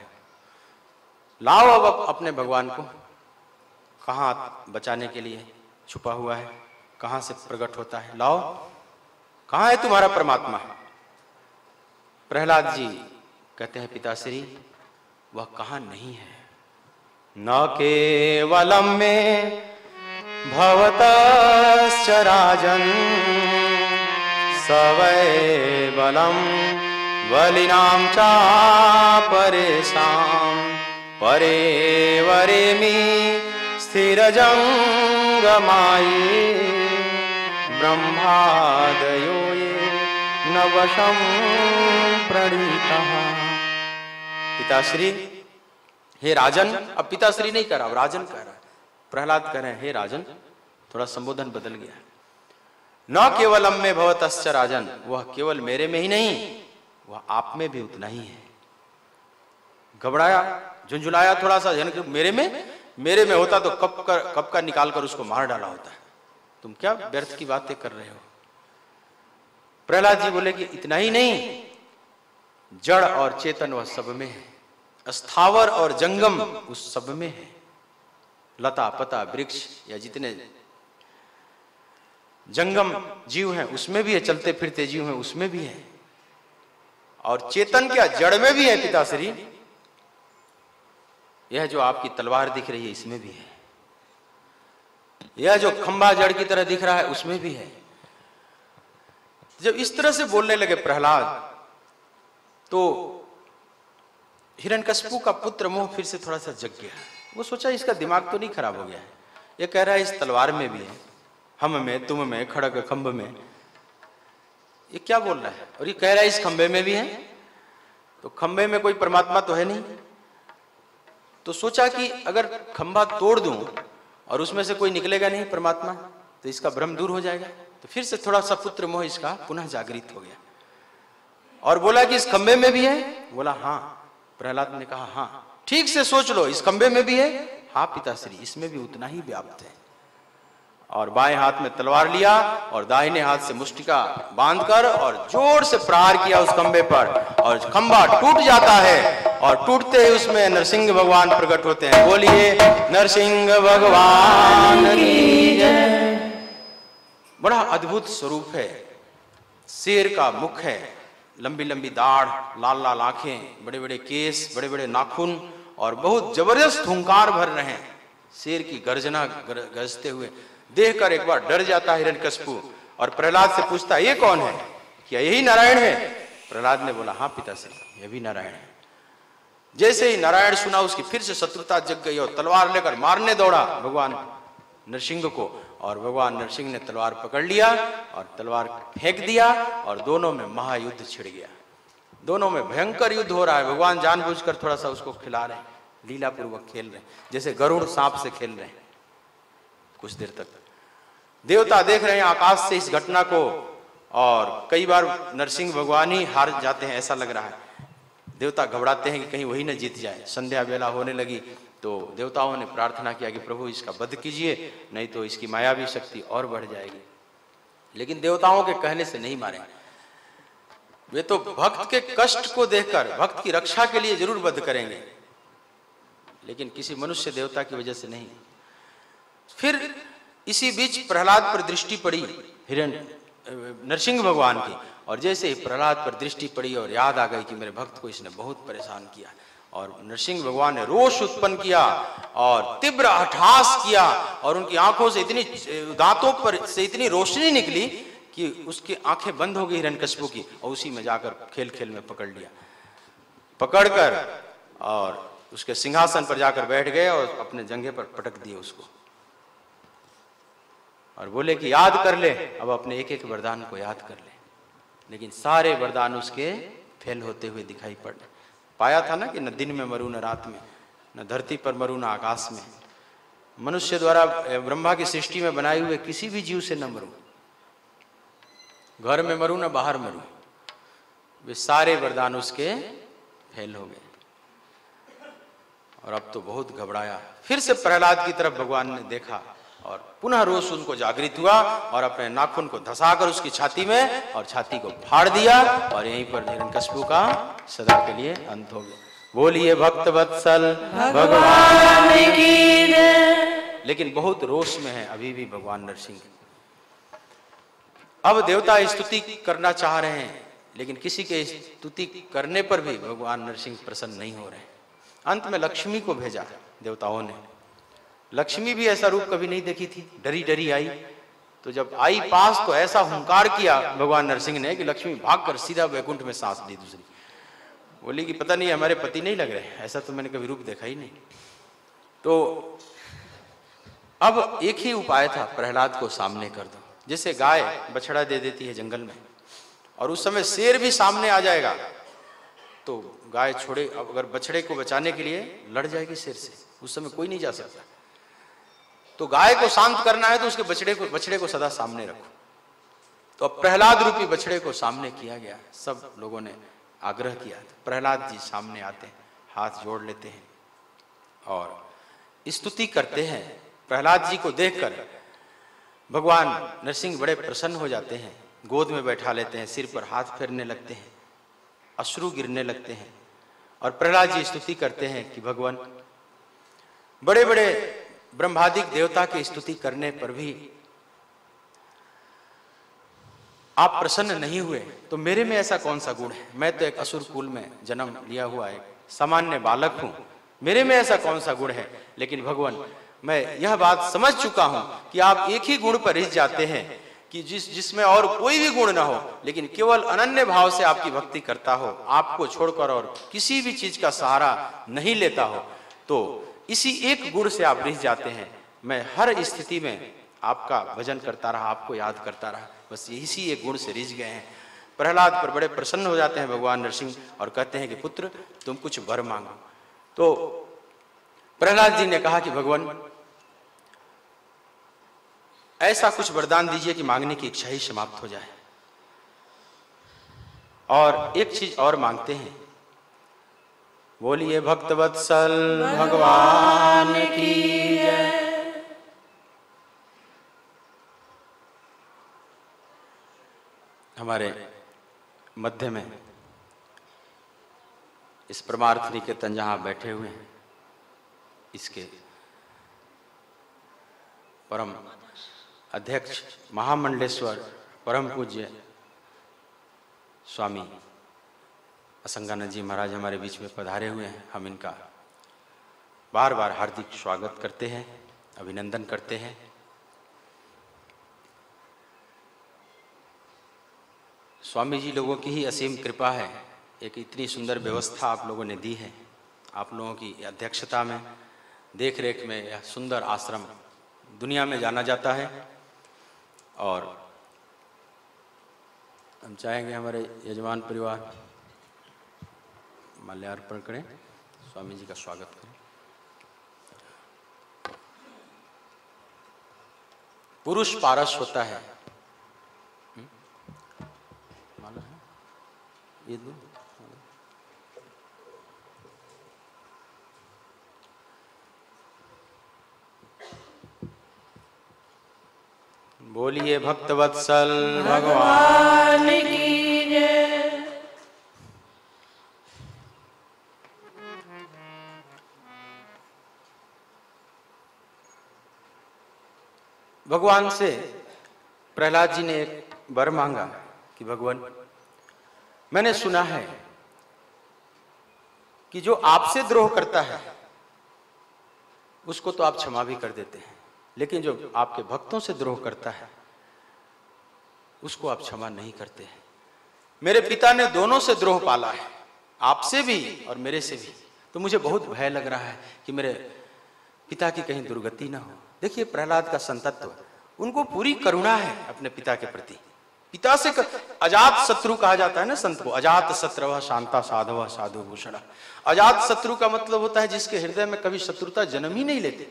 लाओ अब अपने भगवान को। कहां बचाने के लिए छुपा हुआ है, कहां से प्रकट होता है? लाओ, कहां है तुम्हारा परमात्मा? प्रहलाद जी कहते हैं, पिताश्री वह कहां नहीं है। न केवलम में भवतश्च राजन सवै बलम बलिनाम चापरेषां परे वरेमि स्थिरजंगमायि ब्रह्मादयो ये न वशं प्रणीतः। पिताश्री, हे राजन, अब पिताश्री नहीं कह रहा, अब राजन कह रहा है। प्रहलाद कह रहे हैं, हे राजन, थोड़ा संबोधन बदल गया। न केवलम में भवतश्च राजन, वह केवल मेरे में ही नहीं, वह आप में भी उतना ही है। घबराया, झुंझुलाया थोड़ा सा, मेरे में होता तो कब का निकाल कर उसको मार डाला होता है। तुम क्या व्यर्थ की बातें कर रहे हो? प्रहलाद जी बोले कि इतना ही नहीं, जड़ और चेतन वह सब में है, स्थावर और जंगम उस सब में है, लता पता वृक्ष या जितने जंगम जीव हैं उसमें भी है, चलते फिरते जीव हैं उसमें भी है, और चेतन क्या जड़ में भी है पिताश्री। यह जो आपकी तलवार दिख रही है इसमें भी है, यह जो खंभा जड़ की तरह दिख रहा है उसमें भी है। जब इस तरह से बोलने लगे प्रहलाद, तो हिरण्यकशिपु का पुत्र मोह फिर से थोड़ा सा जग गया। वो सोचा इसका दिमाग तो नहीं खराब हो गया है, ये कह रहा है इस तलवार में भी है, हम में, तुम में, खड़ग खंभ में। ये क्या बोल रहा है? और ये कह रहा है इस खंभे में भी है। तो खंभे में कोई परमात्मा तो है नहीं। तो सोचा कि अगर खंभा तोड़ दूं और उसमें से कोई निकलेगा नहीं परमात्मा, तो इसका भ्रम दूर हो जाएगा। तो फिर से थोड़ा सा पुत्र मोह इसका पुनः जागृत हो गया और बोला कि इस खंभे में भी है। बोला हाँ। प्रहलाद ने कहा हाँ, ठीक से सोच लो, इस खंभे में भी है। हाँ पिताश्री, इसमें भी उतना ही व्याप्त है। और बाएं हाथ में तलवार लिया और दाहिने हाथ से मुष्टिका बांधकर और जोर से प्रहार किया उस खंभे पर, और खंभा टूट जाता है। और टूटते ही उसमें नरसिंह भगवान प्रकट होते हैं। बोलिए नरसिंह भगवान की जय। बड़ा अद्भुत स्वरूप है। शेर का मुख है, लंबी लंबी दाढ़, लाल लाल आंखें, बड़े बड़े केस, बड़े बड़े नाखून, और बहुत जबरदस्त हुंकार भर रहे हैं। शेर की गर्जना गरजते हुए देखकर एक बार डर जाता है हिरण्यकशिपु और प्रहलाद से पूछता है ये कौन है? क्या यही नारायण है? प्रहलाद ने बोला हाँ पिताश्री, ये भी नारायण है। जैसे ही नारायण सुना उसकी फिर से शत्रुता जग गई और तलवार लेकर मारने दौड़ा भगवान नरसिंह को। और भगवान नरसिंह ने तलवार पकड़ लिया और तलवार फेंक दिया और दोनों में महायुद्ध छिड़ गया। दोनों में भयंकर युद्ध हो रहा है। भगवान जानबूझकर थोड़ा सा उसको खिला रहे हैं, लीला पूर्वक खेल रहे हैं, जैसे गरुड़ सांप से खेल रहे हैं। कुछ देर तक देवता देख रहे हैं आकाश से इस घटना को, और कई बार नरसिंह भगवान ही हार जाते हैं ऐसा लग रहा है। देवता घबराते हैं कि कहीं वही न जीत जाए। संध्या वेला होने लगी तो देवताओं ने प्रार्थना किया कि प्रभु इसका वध कीजिए, नहीं तो इसकी मायावी शक्ति और बढ़ जाएगी। लेकिन देवताओं के कहने से नहीं मारे। वे तो भक्त के कष्ट को देखकर भक्त की रक्षा के लिए जरूर वध करेंगे, लेकिन किसी मनुष्य देवता की वजह से नहीं। फिर इसी बीच प्रहलाद पर दृष्टि पड़ी नरसिंह भगवान की, और जैसे ही प्रहलाद पर दृष्टि पड़ी और याद आ गई कि मेरे भक्त को इसने बहुत परेशान किया, और नरसिंह भगवान ने रोष उत्पन्न किया और तीव्र अट्टहास किया, और उनकी आंखों से इतनी, दांतों पर से इतनी रोशनी निकली कि उसकी आंखें बंद हो गई हिरण्यकशिपु की, और उसी में जाकर खेल खेल में पकड़ लिया। पकड़कर और उसके सिंहासन पर जाकर बैठ गए और अपने जंघे पर पटक दिए उसको, और बोले कि याद कर ले, अब अपने एक एक वरदान को याद कर ले। लेकिन सारे वरदान उसके फेल होते हुए दिखाई पड़े। पाया था ना कि न दिन में मरू न रात में, न धरती पर मरू न आकाश में। मनुष्य द्वारा ब्रह्मा की सृष्टि में बनाए हुए किसी भी जीव से न मरू, घर में मरू न बाहर मरू। वे सारे वरदान उसके फेल हो गए, और अब तो बहुत घबराया। फिर से प्रहलाद की तरफ भगवान ने देखा और पुनः रोष उनको जागृत हुआ, और अपने नाखून को धंसाकर उसकी छाती में और छाती को फाड़ दिया, और यहीं पर हिरण्यकशिपु का सदा के लिए अंत हो गया। बोलिए भक्त वत्सल भगवान की जय। लेकिन बहुत रोष में है अभी भी भगवान नरसिंह। अब देवता स्तुति करना चाह रहे हैं, लेकिन किसी के स्तुति करने पर भी भगवान नरसिंह प्रसन्न नहीं हो रहे। अंत में लक्ष्मी को भेजा देवताओं ने। लक्ष्मी भी ऐसा रूप कभी नहीं देखी थी, डरी डरी आई। तो जब आई पास तो ऐसा हुंकार किया भगवान नरसिंह ने कि लक्ष्मी भागकर सीधा वैकुंठ में सांस ली। दूसरी बोली कि पता नहीं हमारे पति नहीं लग रहे, ऐसा तो मैंने कभी रूप देखा ही नहीं। तो अब एक ही उपाय था, प्रहलाद को सामने कर दो। जैसे गाय बछड़ा दे देती है जंगल में, और उस समय शेर भी सामने आ जाएगा, तो गाय छोड़े, अगर बछड़े को बचाने के लिए लड़ जाएगी शेर से, उस समय कोई नहीं जा सकता। तो गाय को शांत करना है तो उसके बछड़े को सदा सामने रखो। तो अब प्रहलाद रूपी बछड़े को सामने किया गया। सब लोगों ने आग्रह किया, प्रहलाद जी सामने आते हैं, हाथ जोड़ लेते हैं और स्तुति करते हैं। प्रहलाद जी को देखकर भगवान नरसिंह बड़े प्रसन्न हो जाते हैं, गोद में बैठा लेते हैं, सिर पर हाथ फेरने लगते हैं, अश्रु गिरने लगते हैं, और प्रहलाद जी स्तुति करते हैं कि भगवान, बड़े बड़े ब्रह्मादिक देवता की स्तुति करने पर भी आप प्रसन्न नहीं हुए, तो मेरे में ऐसा कौन सा गुण है? मैं तो एक असुर कुल में जन्म लिया हुआ एक सामान्य बालक हूं, मेरे में ऐसा कौन सा गुण है? लेकिन भगवान, मैं यह बात समझ चुका हूं कि आप एक ही गुण पर रिझ जाते हैं कि जिसमें और कोई भी गुण ना हो, लेकिन केवल अनन्य भाव से आपकी भक्ति करता हो, आपको छोड़कर और किसी भी चीज का सहारा नहीं लेता हो, तो इसी एक गुण से आप रिझ जाते हैं। मैं हर स्थिति में आपका भजन करता रहा, आपको याद करता रहा, बस इसी एक गुण से रिझ गए हैं। प्रहलाद पर बड़े प्रसन्न हो जाते हैं भगवान नरसिंह और कहते हैं कि पुत्र तुम कुछ वर मांगो। तो प्रहलाद जी ने कहा कि भगवान ऐसा कुछ वरदान दीजिए कि मांगने की इच्छा ही समाप्त हो जाए। और एक चीज और मांगते हैं, बोलिए भक्तवत्सल भगवान की जय। हमारे मध्य में इस परमार्थ निकेतन जहां बैठे हुए हैं, इसके परम अध्यक्ष महामंडलेश्वर परम पूज्य स्वामी असंगानंद जी महाराज हमारे बीच में पधारे हुए हैं। हम इनका बार बार हार्दिक स्वागत करते हैं, अभिनंदन करते हैं। स्वामी जी लोगों की ही असीम कृपा है, एक इतनी सुंदर व्यवस्था आप लोगों ने दी है। आप लोगों की अध्यक्षता में, देख रेख में यह सुंदर आश्रम दुनिया में जाना जाता है। और हम चाहेंगे हमारे यजमान परिवार माल्यार्पण करें, स्वामी जी का स्वागत करें। पुरुष पारस होता है, माला है ये दो। बोलिए भक्तवत्सल भगवान की जय। भगवान से प्रहलाद जी ने एक वर मांगा कि भगवान मैंने सुना है कि जो आपसे द्रोह करता है उसको तो आप क्षमा भी कर देते हैं, लेकिन जो आपके भक्तों से द्रोह करता है उसको आप क्षमा नहीं करते हैं। मेरे पिता ने दोनों से द्रोह पाला है, आपसे भी और मेरे से भी, तो मुझे बहुत भय लग रहा है कि मेरे पिता की कहीं दुर्गति ना हो। देखिए प्रहलाद का संतत्व, उनको पूरी करुणा है अपने पिता के प्रति। पिता से अजात शत्रु कहा जाता है ना संत को, अजात शत्रु शांता साधव साधु भूषण। अजात शत्रु का मतलब होता है जिसके हृदय में कभी शत्रुता जन्म ही नहीं लेते।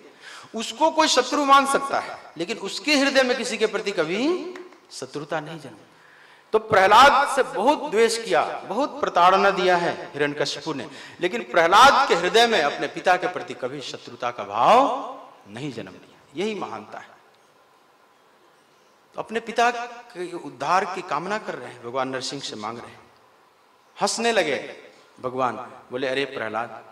उसको कोई शत्रु मान सकता है, लेकिन उसके हृदय में किसी के प्रति कभी शत्रुता नहीं जन्म। तो प्रहलाद से बहुत द्वेष किया, बहुत प्रताड़ना दिया है हिरण्यकशिपु ने, लेकिन प्रहलाद के हृदय में अपने पिता के प्रति कभी शत्रुता का भाव नहीं जन्म लिया। यही महानता है। तो अपने पिता के उद्धार की कामना कर रहे हैं, भगवान नरसिंह से मांग रहे हैं। हंसने लगे भगवान, बोले अरे प्रहलाद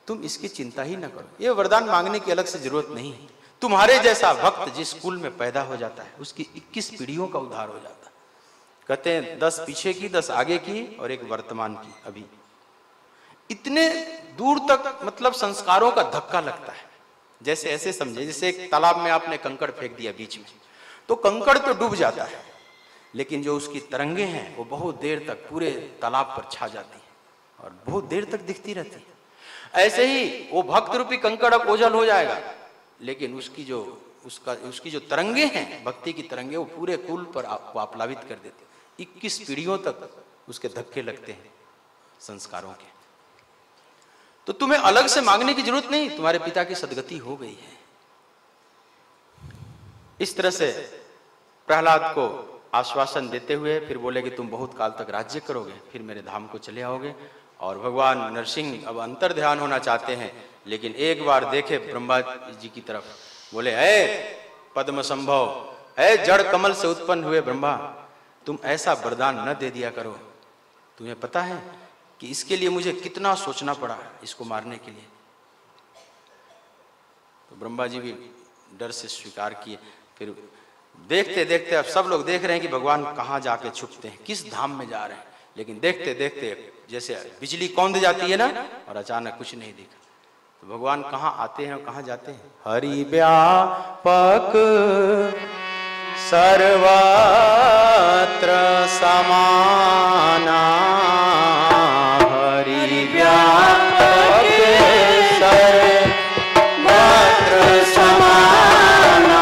तुम इसकी चिंता ही न करो, ये वरदान मांगने की अलग से जरूरत नहीं है। तुम्हारे जैसा भक्त जिस कुल में पैदा हो जाता है उसकी 21 पीढ़ियों का उद्धार हो जाता है। कहते हैं 10 पीछे की, 10 आगे की और एक वर्तमान की। अभी इतने दूर तक मतलब संस्कारों का धक्का लगता है। जैसे ऐसे समझे जैसे एक तालाब में आपने कंकड़ फेंक दिया बीच में, तो कंकड़ तो डूब जाता है, लेकिन जो उसकी तरंगे हैं वो बहुत देर तक पूरे तालाब पर छा जाती है और बहुत देर तक दिखती रहती है। ऐसे ही वो भक्त रूपी कंकड़ अब ओझल हो जाएगा, लेकिन उसकी जो तरंगे हैं, भक्ति की तरंगे, वो पूरे कुल पर आप्लावित कर देते। 21 पीढ़ियों तक उसके धक्के लगते हैं संस्कारों के। तो तुम्हें अलग से मांगने की जरूरत नहीं, तुम्हारे पिता की सदगति हो गई है। इस तरह से प्रहलाद को आश्वासन देते हुए फिर बोले कि तुम बहुत काल तक राज्य करोगे, फिर मेरे धाम को चले आओगे। और भगवान नरसिंह अब अंतर ध्यान होना चाहते हैं, लेकिन एक बार देखे ब्रह्मा जी की तरफ, बोले ऐ पद्म संभव, ऐ जड़ कमल से उत्पन्न हुए ब्रह्मा, तुम ऐसा वरदान न दे दिया करो। तुम्हें पता है कि इसके लिए मुझे कितना सोचना पड़ा इसको मारने के लिए। तो ब्रह्मा जी भी डर से स्वीकार किए। फिर देखते देखते अब सब लोग देख रहे हैं कि भगवान कहाँ जाके छुपते हैं, किस धाम में जा रहे हैं, लेकिन देखते देखते जैसे बिजली कौंध जाती है ना, और अचानक कुछ नहीं दिखा। तो भगवान कहाँ आते हैं और कहाँ जाते हैं? हरि व्यापक सर्वत्र समाना, हरि व्यापक सर्वत्र समाना,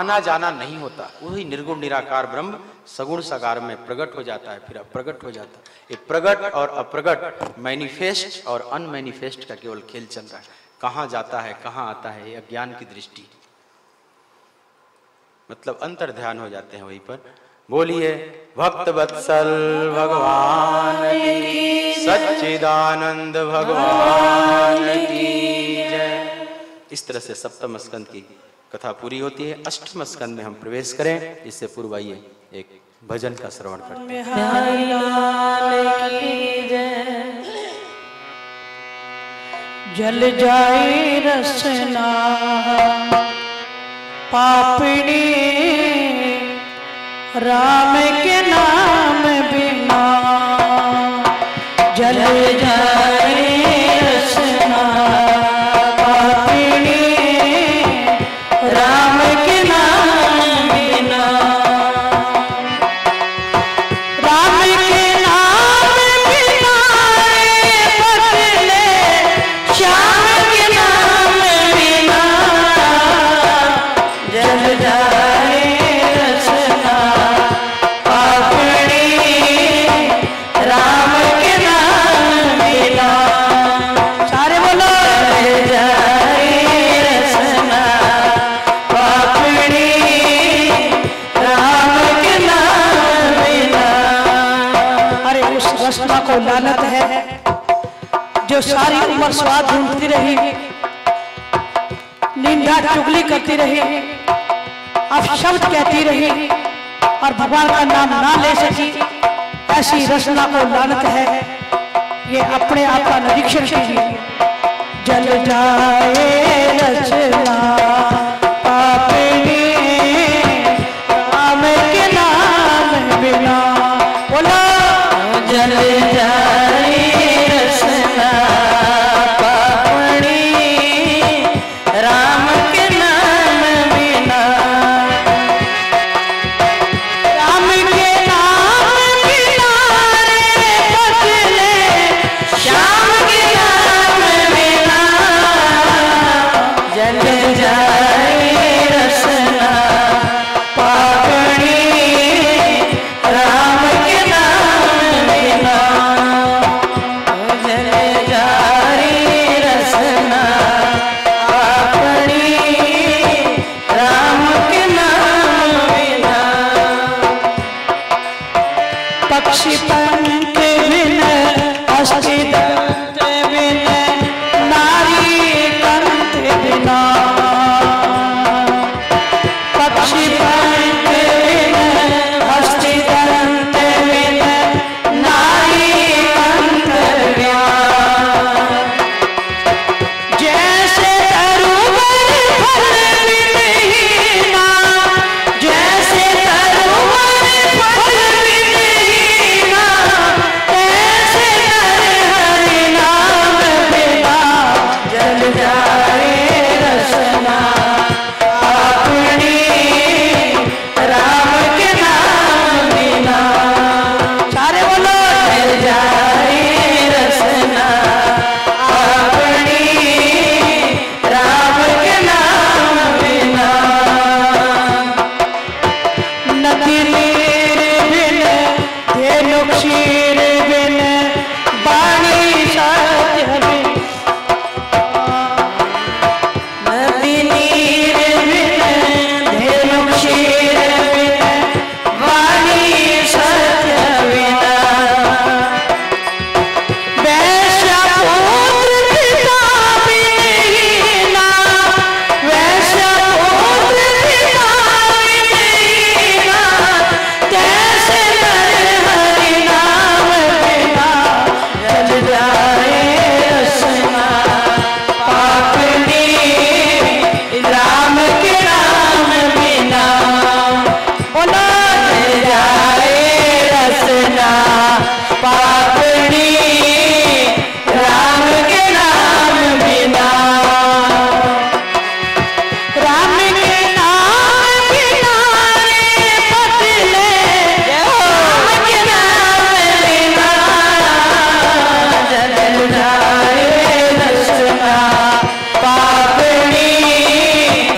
आना जाना नहीं होता, वही निर्गुण निराकार ब्रह्म सगुण साकार में प्रकट हो जाता है, फिर अप्रगट हो जाता है। ये प्रगट और अप्रगट, मैनिफेस्ट और अनमैनिफेस्ट का केवल खेल चल रहा है। कहाँ जाता है कहाँ आता है, ये अज्ञान की दृष्टि, मतलब अंतर ध्यान हो जाते हैं वहीं पर। बोलिए भक्त वत्सल भगवान की, सच्चिदानंद भगवान की जय। इस तरह से सप्तम स्कंद की कथा पूरी होती है। अष्टम स्कंद में हम प्रवेश करें, इससे पूर्व आइए एक भजन का श्रवण करते हैं। जल जाए रसना पापड़ी, राम के नाम बिना जल जाए रसना पापड़ी, राम के नाम बिना, राम के नाम बिना बदले श्याम के नाम बिना जल जाए रसना पापड़ी, राम के नाम बिना। सारे बोलो जल जाए रसना पापड़ी, राम के नाम बिना। अरे उस रसना को लानत है जो सारी उम्र स्वाद ढूंढती रही, निंदा चुगली करती रही, अपशब्द कहती रही और भगवान का नाम ना ले सकी। ऐसी रसना को लानत है। ये अपने आप का निरीक्षण कीजिए। जल जाए